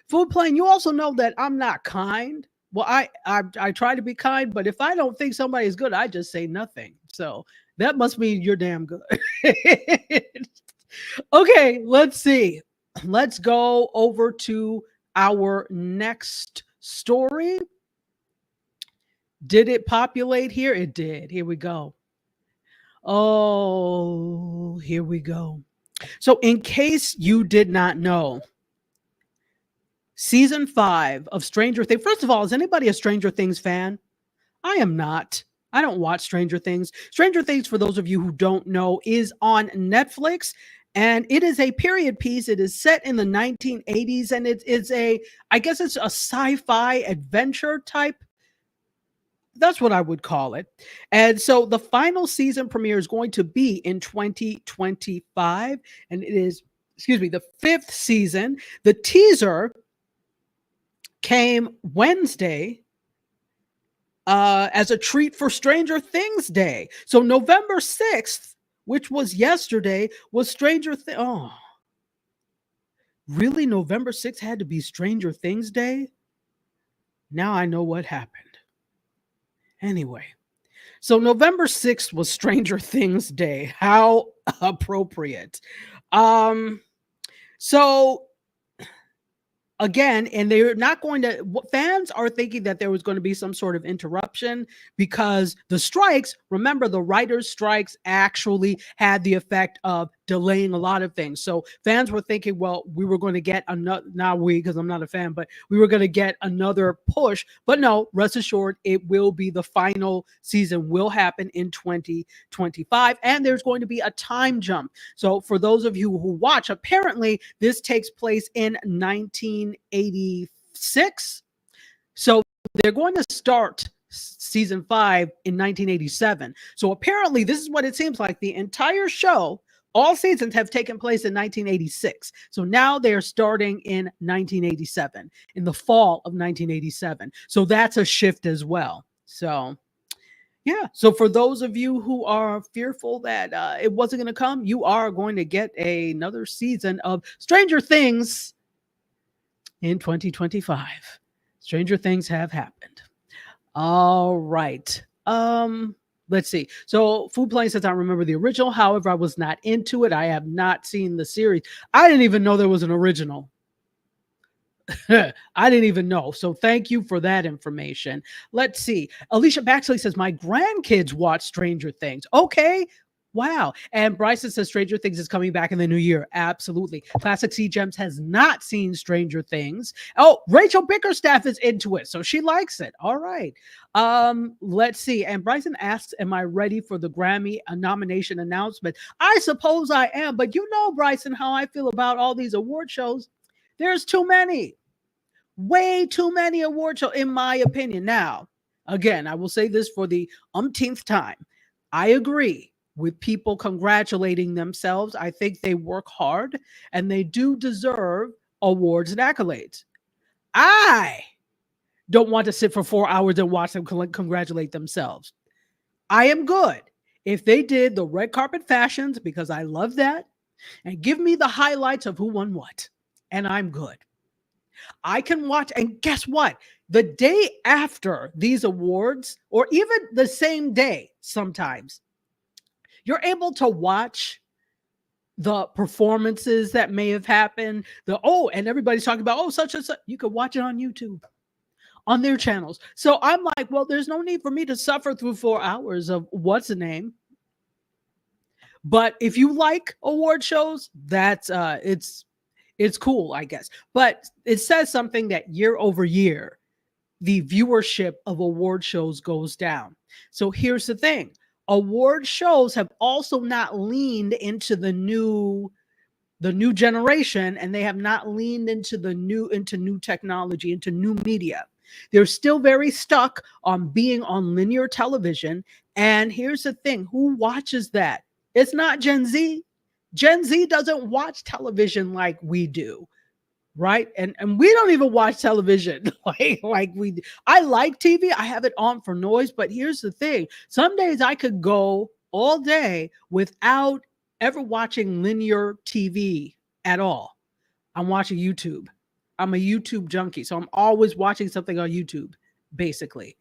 Food Plane, you also know that I'm not kind. Well, I try to be kind, but if I don't think somebody is good, I just say nothing. So that must mean you're damn good. Okay, let's see. Let's go over to our next story. Did it populate here? It did. Here we go. Oh, here we go. So in case you did not know, Season 5 of Stranger Things. First of all, is anybody a Stranger Things fan? I am not. I don't watch Stranger Things. Stranger Things, for those of you who don't know, is on Netflix, and it is a period piece. It is set in the 1980s, and it's a sci-fi adventure type. That's what I would call it. And so the final season premiere is going to be in 2025, and it is, the 5th season. The teaser came Wednesday as a treat for Stranger Things Day. So November 6th, which was yesterday, was Stranger Things. Oh, really? November 6th had to be Stranger Things Day? Now I know what happened. Anyway, so November 6th was Stranger Things Day. How appropriate. So again, and they're not going to, fans are thinking that there was going to be some sort of interruption because the strikes, remember the writers' strikes actually had the effect of delaying a lot of things. So fans were thinking, well, we were going to get another, because I'm not a fan, but we were going to get another push. But no, rest assured, it will be the final season will happen in 2025. And there's going to be a time jump. So for those of you who watch, apparently this takes place in 1986. So they're going to start season 5 in 1987. So apparently this is what it seems like. The entire show, all seasons have taken place in 1986. So now they are starting in 1987, in the fall of 1987. So that's a shift as well. So yeah. So for those of you who are fearful that it wasn't going to come, you are going to get another season of Stranger Things in 2025. Stranger things have happened. All right. Let's see. So Food Plane says, I remember the original. However, I was not into it. I have not seen the series. I didn't even know there was an original. I didn't even know. So thank you for that information. Let's see. Alicia Baxley says, my grandkids watch Stranger Things. Okay. Wow. And Bryson says Stranger Things is coming back in the new year. Absolutely. Classic C Gems has not seen Stranger Things. Oh, Rachel Bickerstaff is into it. So she likes it. All right. Let's see. And Bryson asks, am I ready for the Grammy nomination announcement? I suppose I am. But you know, Bryson, how I feel about all these award shows. There's too many. Way too many award shows, in my opinion. Now, again, I will say this for the umpteenth time. I agree with people congratulating themselves. I think they work hard and they do deserve awards and accolades. I don't want to sit for 4 hours and watch them congratulate themselves. I am good if they did the red carpet fashions, because I love that, and give me the highlights of who won what. And I'm good. I can watch, and guess what? The day after these awards, or even the same day sometimes, you're able to watch the performances that may have happened. And everybody's talking about, such and such. You could watch it on YouTube, on their channels. So I'm like, well, there's no need for me to suffer through 4 hours of what's the name. But if you like award shows, that's it's cool, I guess. But it says something that year over year, the viewership of award shows goes down. So here's the thing. Award shows have also not leaned into the new generation, and they have not leaned into new technology, into new media. They're still very stuck on being on linear television. And here's the thing. Who watches that? It's not Gen Z. Gen Z doesn't watch television like we do, right? And we don't even watch television like we do. I like TV. I have it on for noise, but here's the thing. Some days I could go all day without ever watching linear TV at all. I'm watching YouTube. I'm a YouTube junkie, so I'm always watching something on YouTube, basically.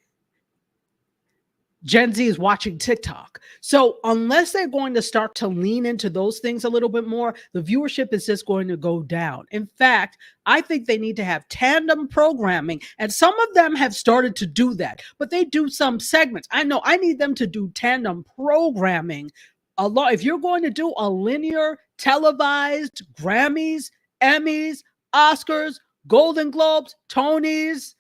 Gen Z is watching TikTok. So unless they're going to start to lean into those things a little bit more, the viewership is just going to go down. In fact, I think they need to have tandem programming, and some of them have started to do that, but they do some segments. I know I need them to do tandem programming a lot. If you're going to do a linear televised Grammys, Emmys, Oscars, Golden Globes, Tonys,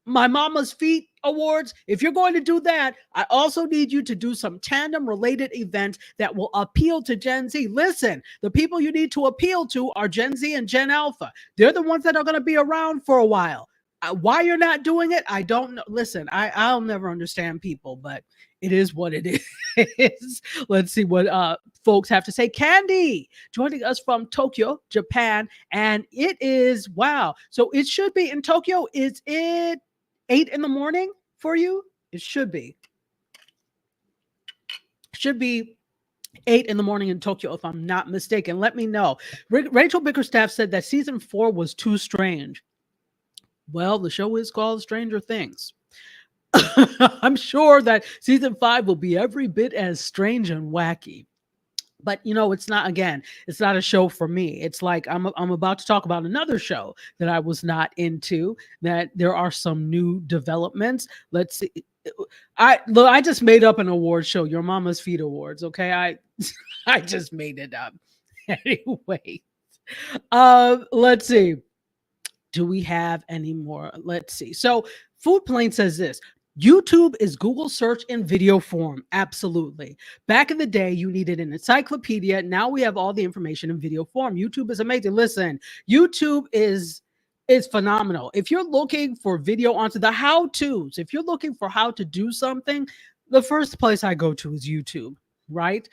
My Mama's Feet Awards, if you're going to do that, I also need you to do some tandem related events that will appeal to Gen Z. Listen, the people you need to appeal to are Gen Z and Gen Alpha. They're the ones that are going to be around for a while. Why you're not doing it, I don't know. Listen, I'll never understand people, but it is what it is. Let's see what folks have to say. Candy joining us from Tokyo, Japan, and it is, wow. So it should be in Tokyo. Is it 8 in the morning for you? It should be. Should be 8 in the morning in Tokyo, if I'm not mistaken. Let me know. Rachel Bickerstaff said that season 4 was too strange. Well, the show is called Stranger Things. I'm sure that season 5 will be every bit as strange and wacky. But it's not a show for me. It's like I'm about to talk about another show that I was not into, that there are some new developments. Let's see. I just made up an award show, Your Mama's Feet Awards. Okay. I just made it up. Anyway. Let's see. Do we have any more? Let's see. So Food Plane says this. YouTube is Google search in video form. Absolutely. Back in the day, you needed an encyclopedia. Now we have all the information in video form. YouTube is amazing. Listen, YouTube is is phenomenal. If you're looking for video on the how-tos, if you're looking for how to do something, the first place I go to is YouTube, right?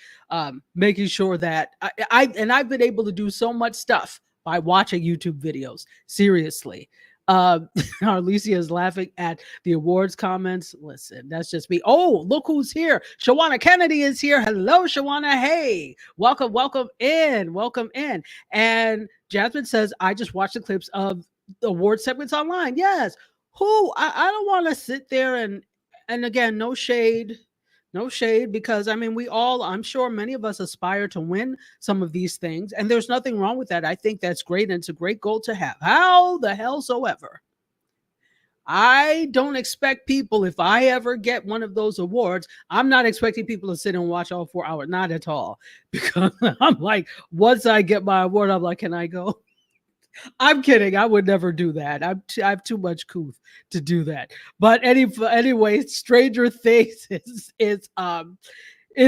Making sure that I've been able to do so much stuff by watching YouTube videos. Seriously. Arlesia is laughing at the awards comments. Listen, that's just me. Oh, look who's here. Shawana Kennedy is here. Hello, Shawana. Hey, welcome in. And Jasmine says, I just watched the clips of the award segments online. Yes. I don't want to sit there and again, no shade, because I mean, I'm sure many of us aspire to win some of these things, and there's nothing wrong with that. I think that's great, and it's a great goal to have. How the hell soever, I don't expect people, if I ever get one of those awards, I'm not expecting people to sit and watch all 4 hours. Not at all. Because I'm like, once I get my award, I'm like, can I go? I'm kidding. I would never do that. I have too much couth to do that. But anyway, Stranger Things is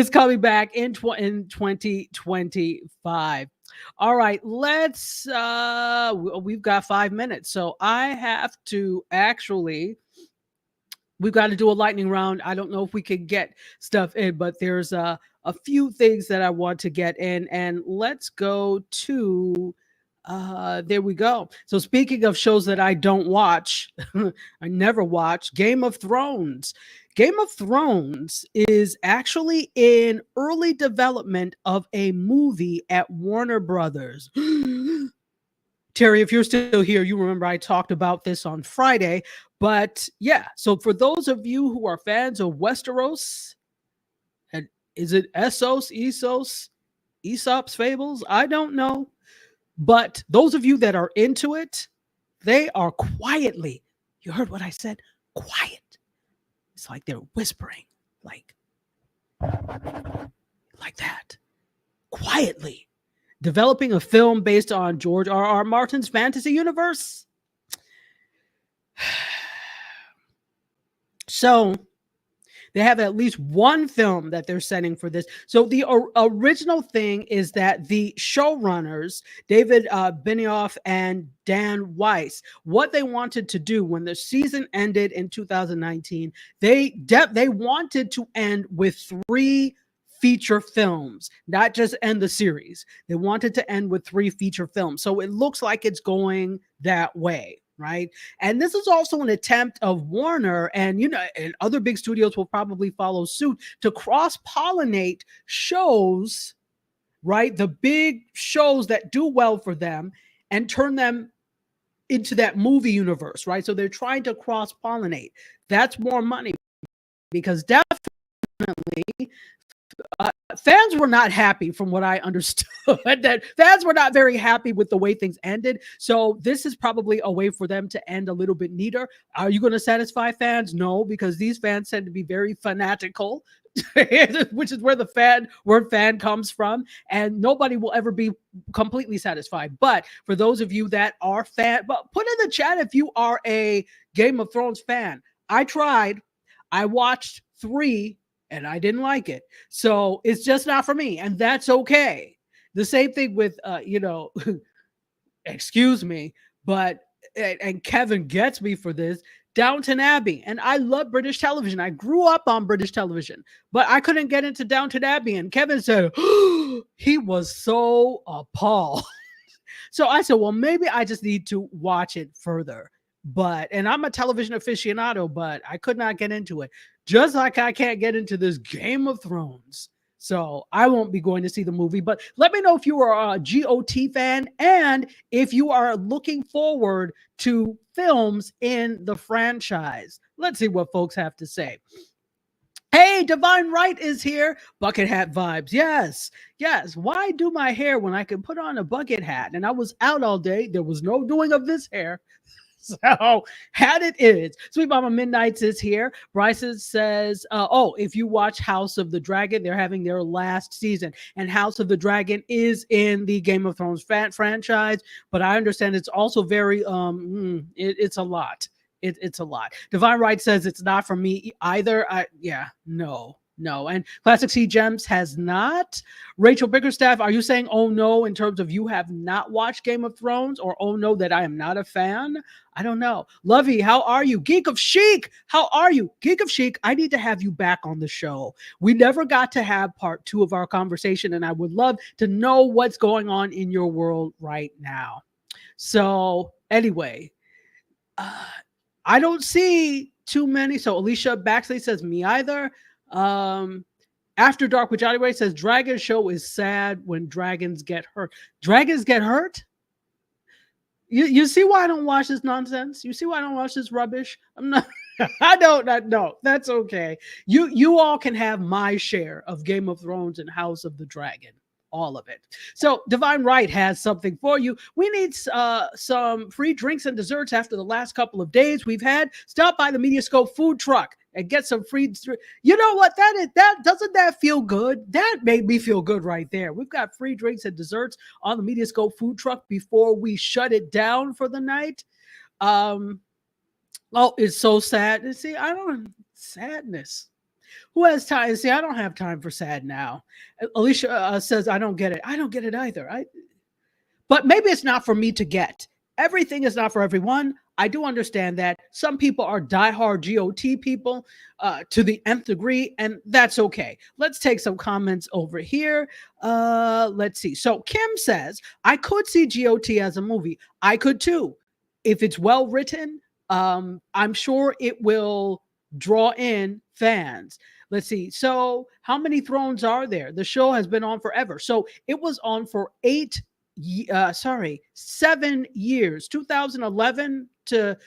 coming back in 2025. All right, let's we've got 5 minutes. So I have to we've got to do a lightning round. I don't know if we can get stuff in, but there's a few things that I want to get in, and let's go to there we go. So speaking of shows that I don't watch, I never watch, Game of Thrones. Game of Thrones is actually in early development of a movie at Warner Brothers. Terry, if you're still here, you remember I talked about this on Friday. But yeah, so for those of you who are fans of Westeros, and is it Aesop's Fables? I don't know. But those of you that are into it, they are quietly, you heard what I said? Quiet. It's like they're whispering, like that, quietly developing a film based on George R.R. Martin's fantasy universe. So they have at least one film that they're setting for this. So the original thing is that the showrunners, David Benioff and Dan Weiss, what they wanted to do when the season ended in 2019, they wanted to end with 3 feature films, not just end the series. They wanted to end with 3 feature films. So it looks like it's going that way. Right. And this is also an attempt of Warner and, and other big studios will probably follow suit to cross-pollinate shows, right? The big shows that do well for them and turn them into that movie universe, right? So they're trying to cross-pollinate. That's more money because definitely fans were not happy from what I understood. That fans were not very happy with the way things ended. So this is probably a way for them to end a little bit neater. Are you going to satisfy fans? No, because these fans tend to be very fanatical, which is where the word fan comes from. And nobody will ever be completely satisfied. But for those of you that are but put in the chat if you are a Game of Thrones fan. I tried. I watched 3 and I didn't like it. So it's just not for me. And that's okay. The same thing with, excuse me, but, and Kevin gets me for this, Downton Abbey. And I love British television. I grew up on British television, but I couldn't get into Downton Abbey. And Kevin said, he was so appalled. So I said, well, maybe I just need to watch it further. And I'm a television aficionado, but I could not get into it. Just like I can't get into this Game of Thrones. So I won't be going to see the movie, but let me know if you are a GOT fan and if you are looking forward to films in the franchise. Let's see what folks have to say. Hey, Divine Right is here. Bucket hat vibes. Yes. Why do my hair when I can put on a bucket hat? And I was out all day. There was no doing of this hair. So had it is. Sweet Mama Midnights is here. Bryson says, if you watch House of the Dragon, they're having their last season. And House of the Dragon is in the Game of Thrones franchise. But I understand it's also very, it's a lot. It's a lot. Divine Right says it's not for me either. No. No. And Classic C Gems has not. Rachel Bickerstaff, are you saying, oh no, in terms of you have not watched Game of Thrones, or oh no, that I am not a fan? I don't know. Lovey, how are you? Geek of Chic, how are you? Geek of Chic, I need to have you back on the show. We never got to have part 2 of our conversation, and I would love to know what's going on in your world right now. So anyway, I don't see too many. So Alicia Baxley says, me either. After Dark with Johnny Ray says, Dragon Show is sad when dragons get hurt. Dragons get hurt? You see why I don't watch this nonsense? You see why I don't watch this rubbish? I'm not. I don't know. That's okay. You all can have my share of Game of Thrones and House of the Dragon. All of it. So Divine Right has something for you. We need some free drinks and desserts after the last couple of days we've had. Stop by the MediaScope food truck and get some free. You know what that is? That doesn't that feel good? That made me feel good right there. We've got free drinks and desserts on the MediaScope food truck before we shut it down for the night. Oh, it's so sad. See, I don't sadness. Who has time? See, I don't have time for sad now. Alicia says, I don't get it. I don't get it either. But maybe it's not for me to get. Everything is not for everyone. I do understand that. Some people are diehard GOT people to the nth degree, and that's okay. Let's take some comments over here. Let's see. So Kim says, I could see GOT as a movie. I could too. If it's well written, I'm sure it will draw in fans. Let's see. So how many thrones are there? The show has been on forever. So it was on for 7 years, 2011 to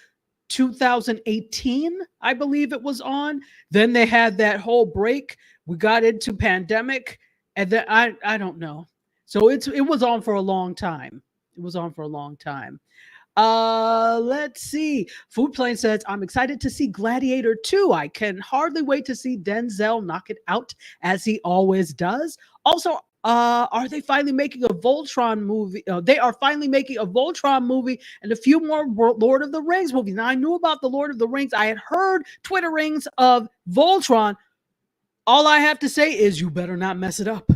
2018, I believe it was on. Then they had that whole break. We got into pandemic, and then I don't know. So it was on for a long time. It was on for a long time. Let's see. Food Plane says, I'm excited to see Gladiator 2. I can hardly wait to see Denzel knock it out as he always does. Also, are they finally making a Voltron movie? They are finally making a Voltron movie and a few more Lord of the Rings movies. Now, I knew about the Lord of the Rings. I had heard Twitterings of Voltron. All I have to say is you better not mess it up.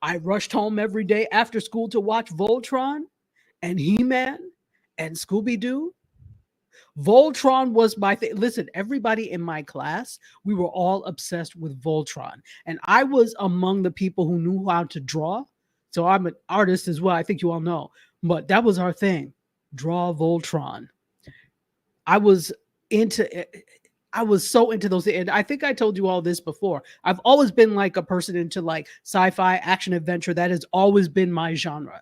I rushed home every day after school to watch Voltron and He-Man and Scooby-Doo. Voltron was my thing. Listen, everybody in my class, we were all obsessed with Voltron. And I was among the people who knew how to draw. So I'm an artist as well. I think you all know. But that was our thing. Draw Voltron. I was so into those. And I think I told you all this before. I've always been like a person into like sci-fi, action, adventure. That has always been my genre.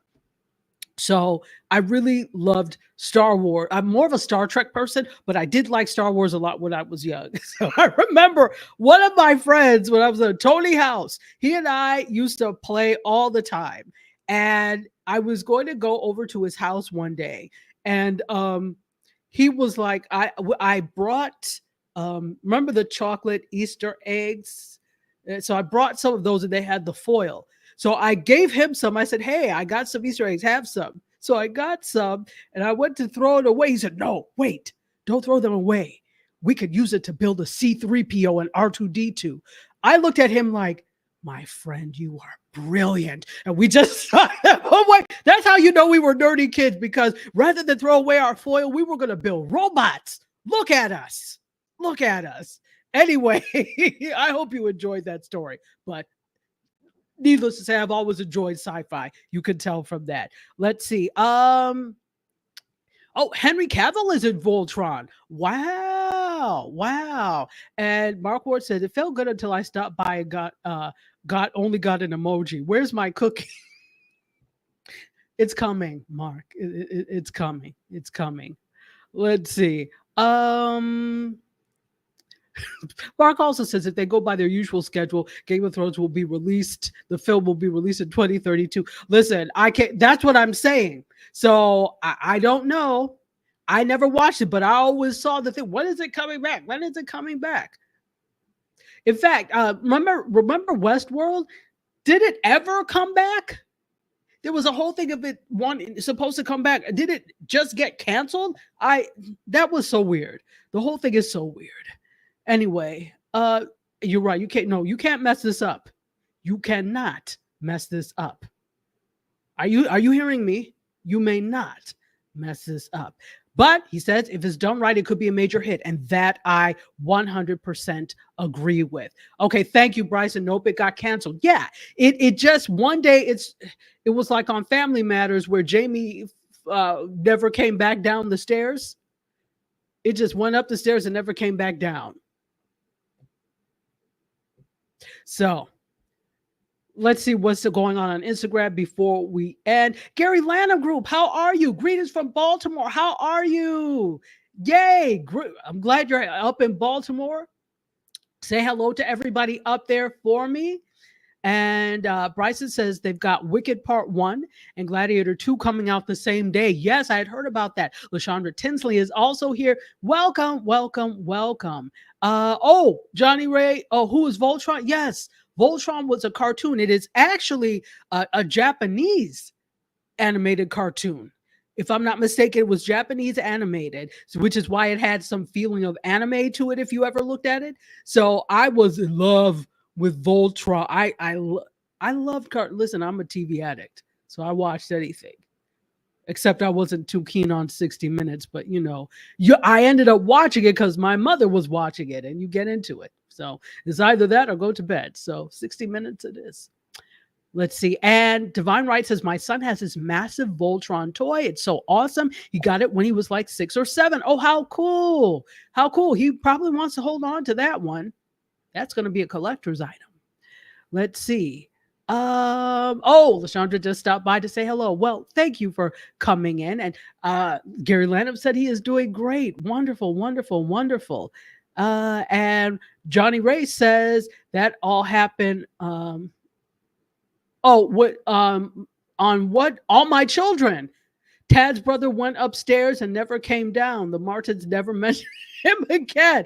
So I really loved Star Wars. I'm more of a Star Trek person, but I did like Star Wars a lot when I was young. So I remember one of my friends when I was at Tony House, he and I used to play all the time. And I was going to go over to his house one day. And he was like, I brought, remember the chocolate Easter eggs? So I brought some of those and they had the foil. So I gave him some. I said, hey, I got some Easter eggs. Have some. So I got some and I went to throw it away. He said, no, wait, don't throw them away. We could use it to build a C-3PO and R2-D2. I looked at him like, my friend, you are brilliant. And we just, oh wait, that's how you know we were nerdy kids, because rather than throw away our foil, we were going to build robots. Look at us. Look at us. Anyway, I hope you enjoyed that story. But needless to say, I've always enjoyed sci-fi. You can tell from that. Let's see. Oh, Henry Cavill is in Voltron. Wow. And Mark Ward said, it felt good until I stopped by and got an emoji. Where's my cookie? It's coming, Mark. It's coming. It's coming. Let's see. Mark also says if they go by their usual schedule, Game of Thrones will be released. The film will be released in 2032. Listen, I can't. That's what I'm saying. So I don't know. I never watched it, but I always saw the thing. When is it coming back? When is it coming back? In fact, remember Westworld? Did it ever come back? There was a whole thing of it supposed to come back. Did it just get canceled? That was so weird. The whole thing is so weird. Anyway, You're right. You can't mess this up. You cannot mess this up. Are you hearing me? You may not mess this up. But he says if it's done right, it could be a major hit. And that I 100% agree with. Okay, thank you, Bryson. Nope, it got canceled. Yeah, it just one day it was like on Family Matters where Jamie never came back down the stairs. It just went up the stairs and never came back down. So let's see what's going on Instagram before we end. Gary Lanham Group, how are you? Greetings from Baltimore. How are you? Yay. I'm glad you're up in Baltimore. Say hello to everybody up there for me. And Bryson says they've got Wicked Part 1 and Gladiator 2 coming out the same day. Yes, I had heard about that. LaShondra Tinsley is also here. Welcome, welcome, welcome. Johnny Ray. Oh, who is Voltron? Yes, Voltron was a cartoon. It is actually a Japanese animated cartoon. If I'm not mistaken, it was Japanese animated, which is why it had some feeling of anime to it if you ever looked at it. So I was in love with Voltron. I loved cartoons. Listen, I'm a TV addict, so I watched anything. Except I wasn't too keen on 60 Minutes, but I ended up watching it because my mother was watching it, and you get into it. So it's either that or go to bed. So 60 Minutes it is. Let's see. And Divine Right says, my son has this massive Voltron toy. It's so awesome. He got it when he was like 6 or 7. Oh, how cool. How cool. He probably wants to hold on to that one. That's going to be a collector's item. Let's see. LaShondra just stopped by to say hello. Well, thank you for coming in. And Gary Lanham said he is doing great. Wonderful, wonderful, wonderful. And Johnny Ray says that all happened. On what? All My Children. Tad's brother went upstairs and never came down. The Martins never mentioned him again.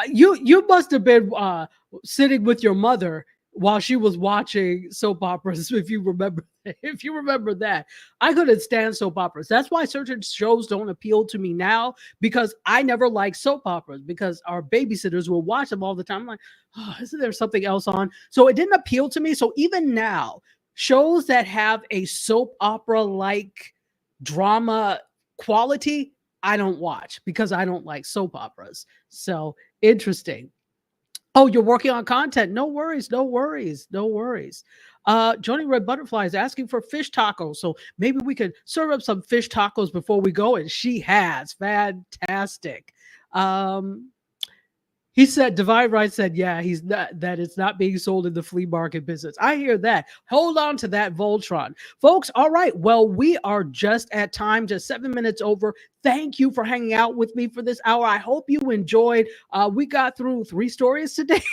You must have been sitting with your mother while she was watching soap operas, if you remember that. I couldn't stand soap operas. That's why certain shows don't appeal to me now, because I never liked soap operas, because our babysitters will watch them all the time. I'm like, oh, isn't there something else on? So it didn't appeal to me. So even now, shows that have a soap opera-like drama quality, I don't watch, because I don't like soap operas. So interesting. Oh, you're working on content. No worries, no worries, no worries. Johnny Red Butterfly is asking for fish tacos. So maybe we could serve up some fish tacos before we go. And she has. Fantastic. He said, Divine Right said, yeah, that it's not being sold in the flea market business. I hear that. Hold on to that, Voltron. Folks, all right. Well, we are just at time, just 7 minutes over. Thank you for hanging out with me for this hour. I hope you enjoyed. We got through 3 stories today.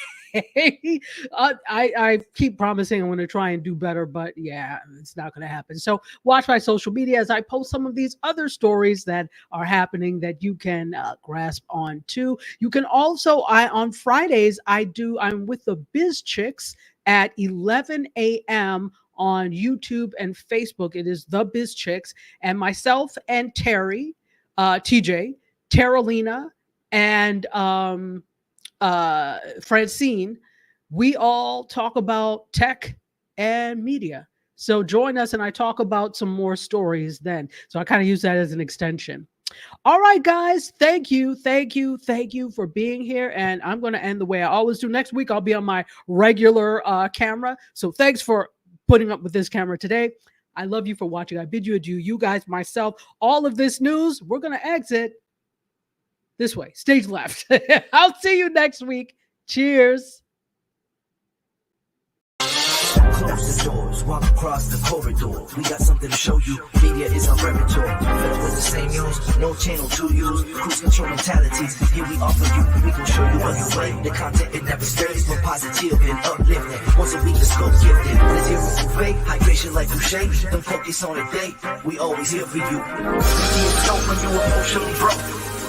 I keep promising I'm going to try and do better, but yeah, it's not going to happen. So watch my social media as I post some of these other stories that are happening that you can grasp on too. You can also, on Fridays, I'm with the Biz Chicks at 11 a.m. on YouTube and Facebook. It is the Biz Chicks, and myself and Terry, TJ, Terralina, and Francine, we all talk about tech and media. So join us and I talk about some more stories then. So I kind of use that as an extension. All right, guys. Thank you for being here. And I'm going to end the way I always do. Next week, I'll be on my regular camera. So thanks for putting up with this camera today. I love you for watching. I bid you adieu. You guys, myself, all of this news, we're going to exit this way, stage left. I'll see you next week. Cheers. Close the doors, walk across the corridor. We got something to show you. Media is our repertoire. Fed up with the same news, no channel to use. Cruise control mentalities. Here we offer you. We can show you a new way. The content it never stays, but positive and uplifting. Once a week, the scope gifted. The zero buffet, hydration like Boucher. Don't focus on a date. We always here for you. It's dope when you emotionally broke.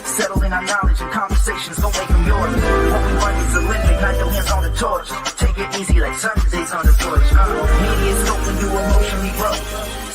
Settle in our knowledge and conversations, don't make them yours. What we want is a limit, not your hands on the torch. Take it easy like Sundays on the porch. Media is when you emotionally broke.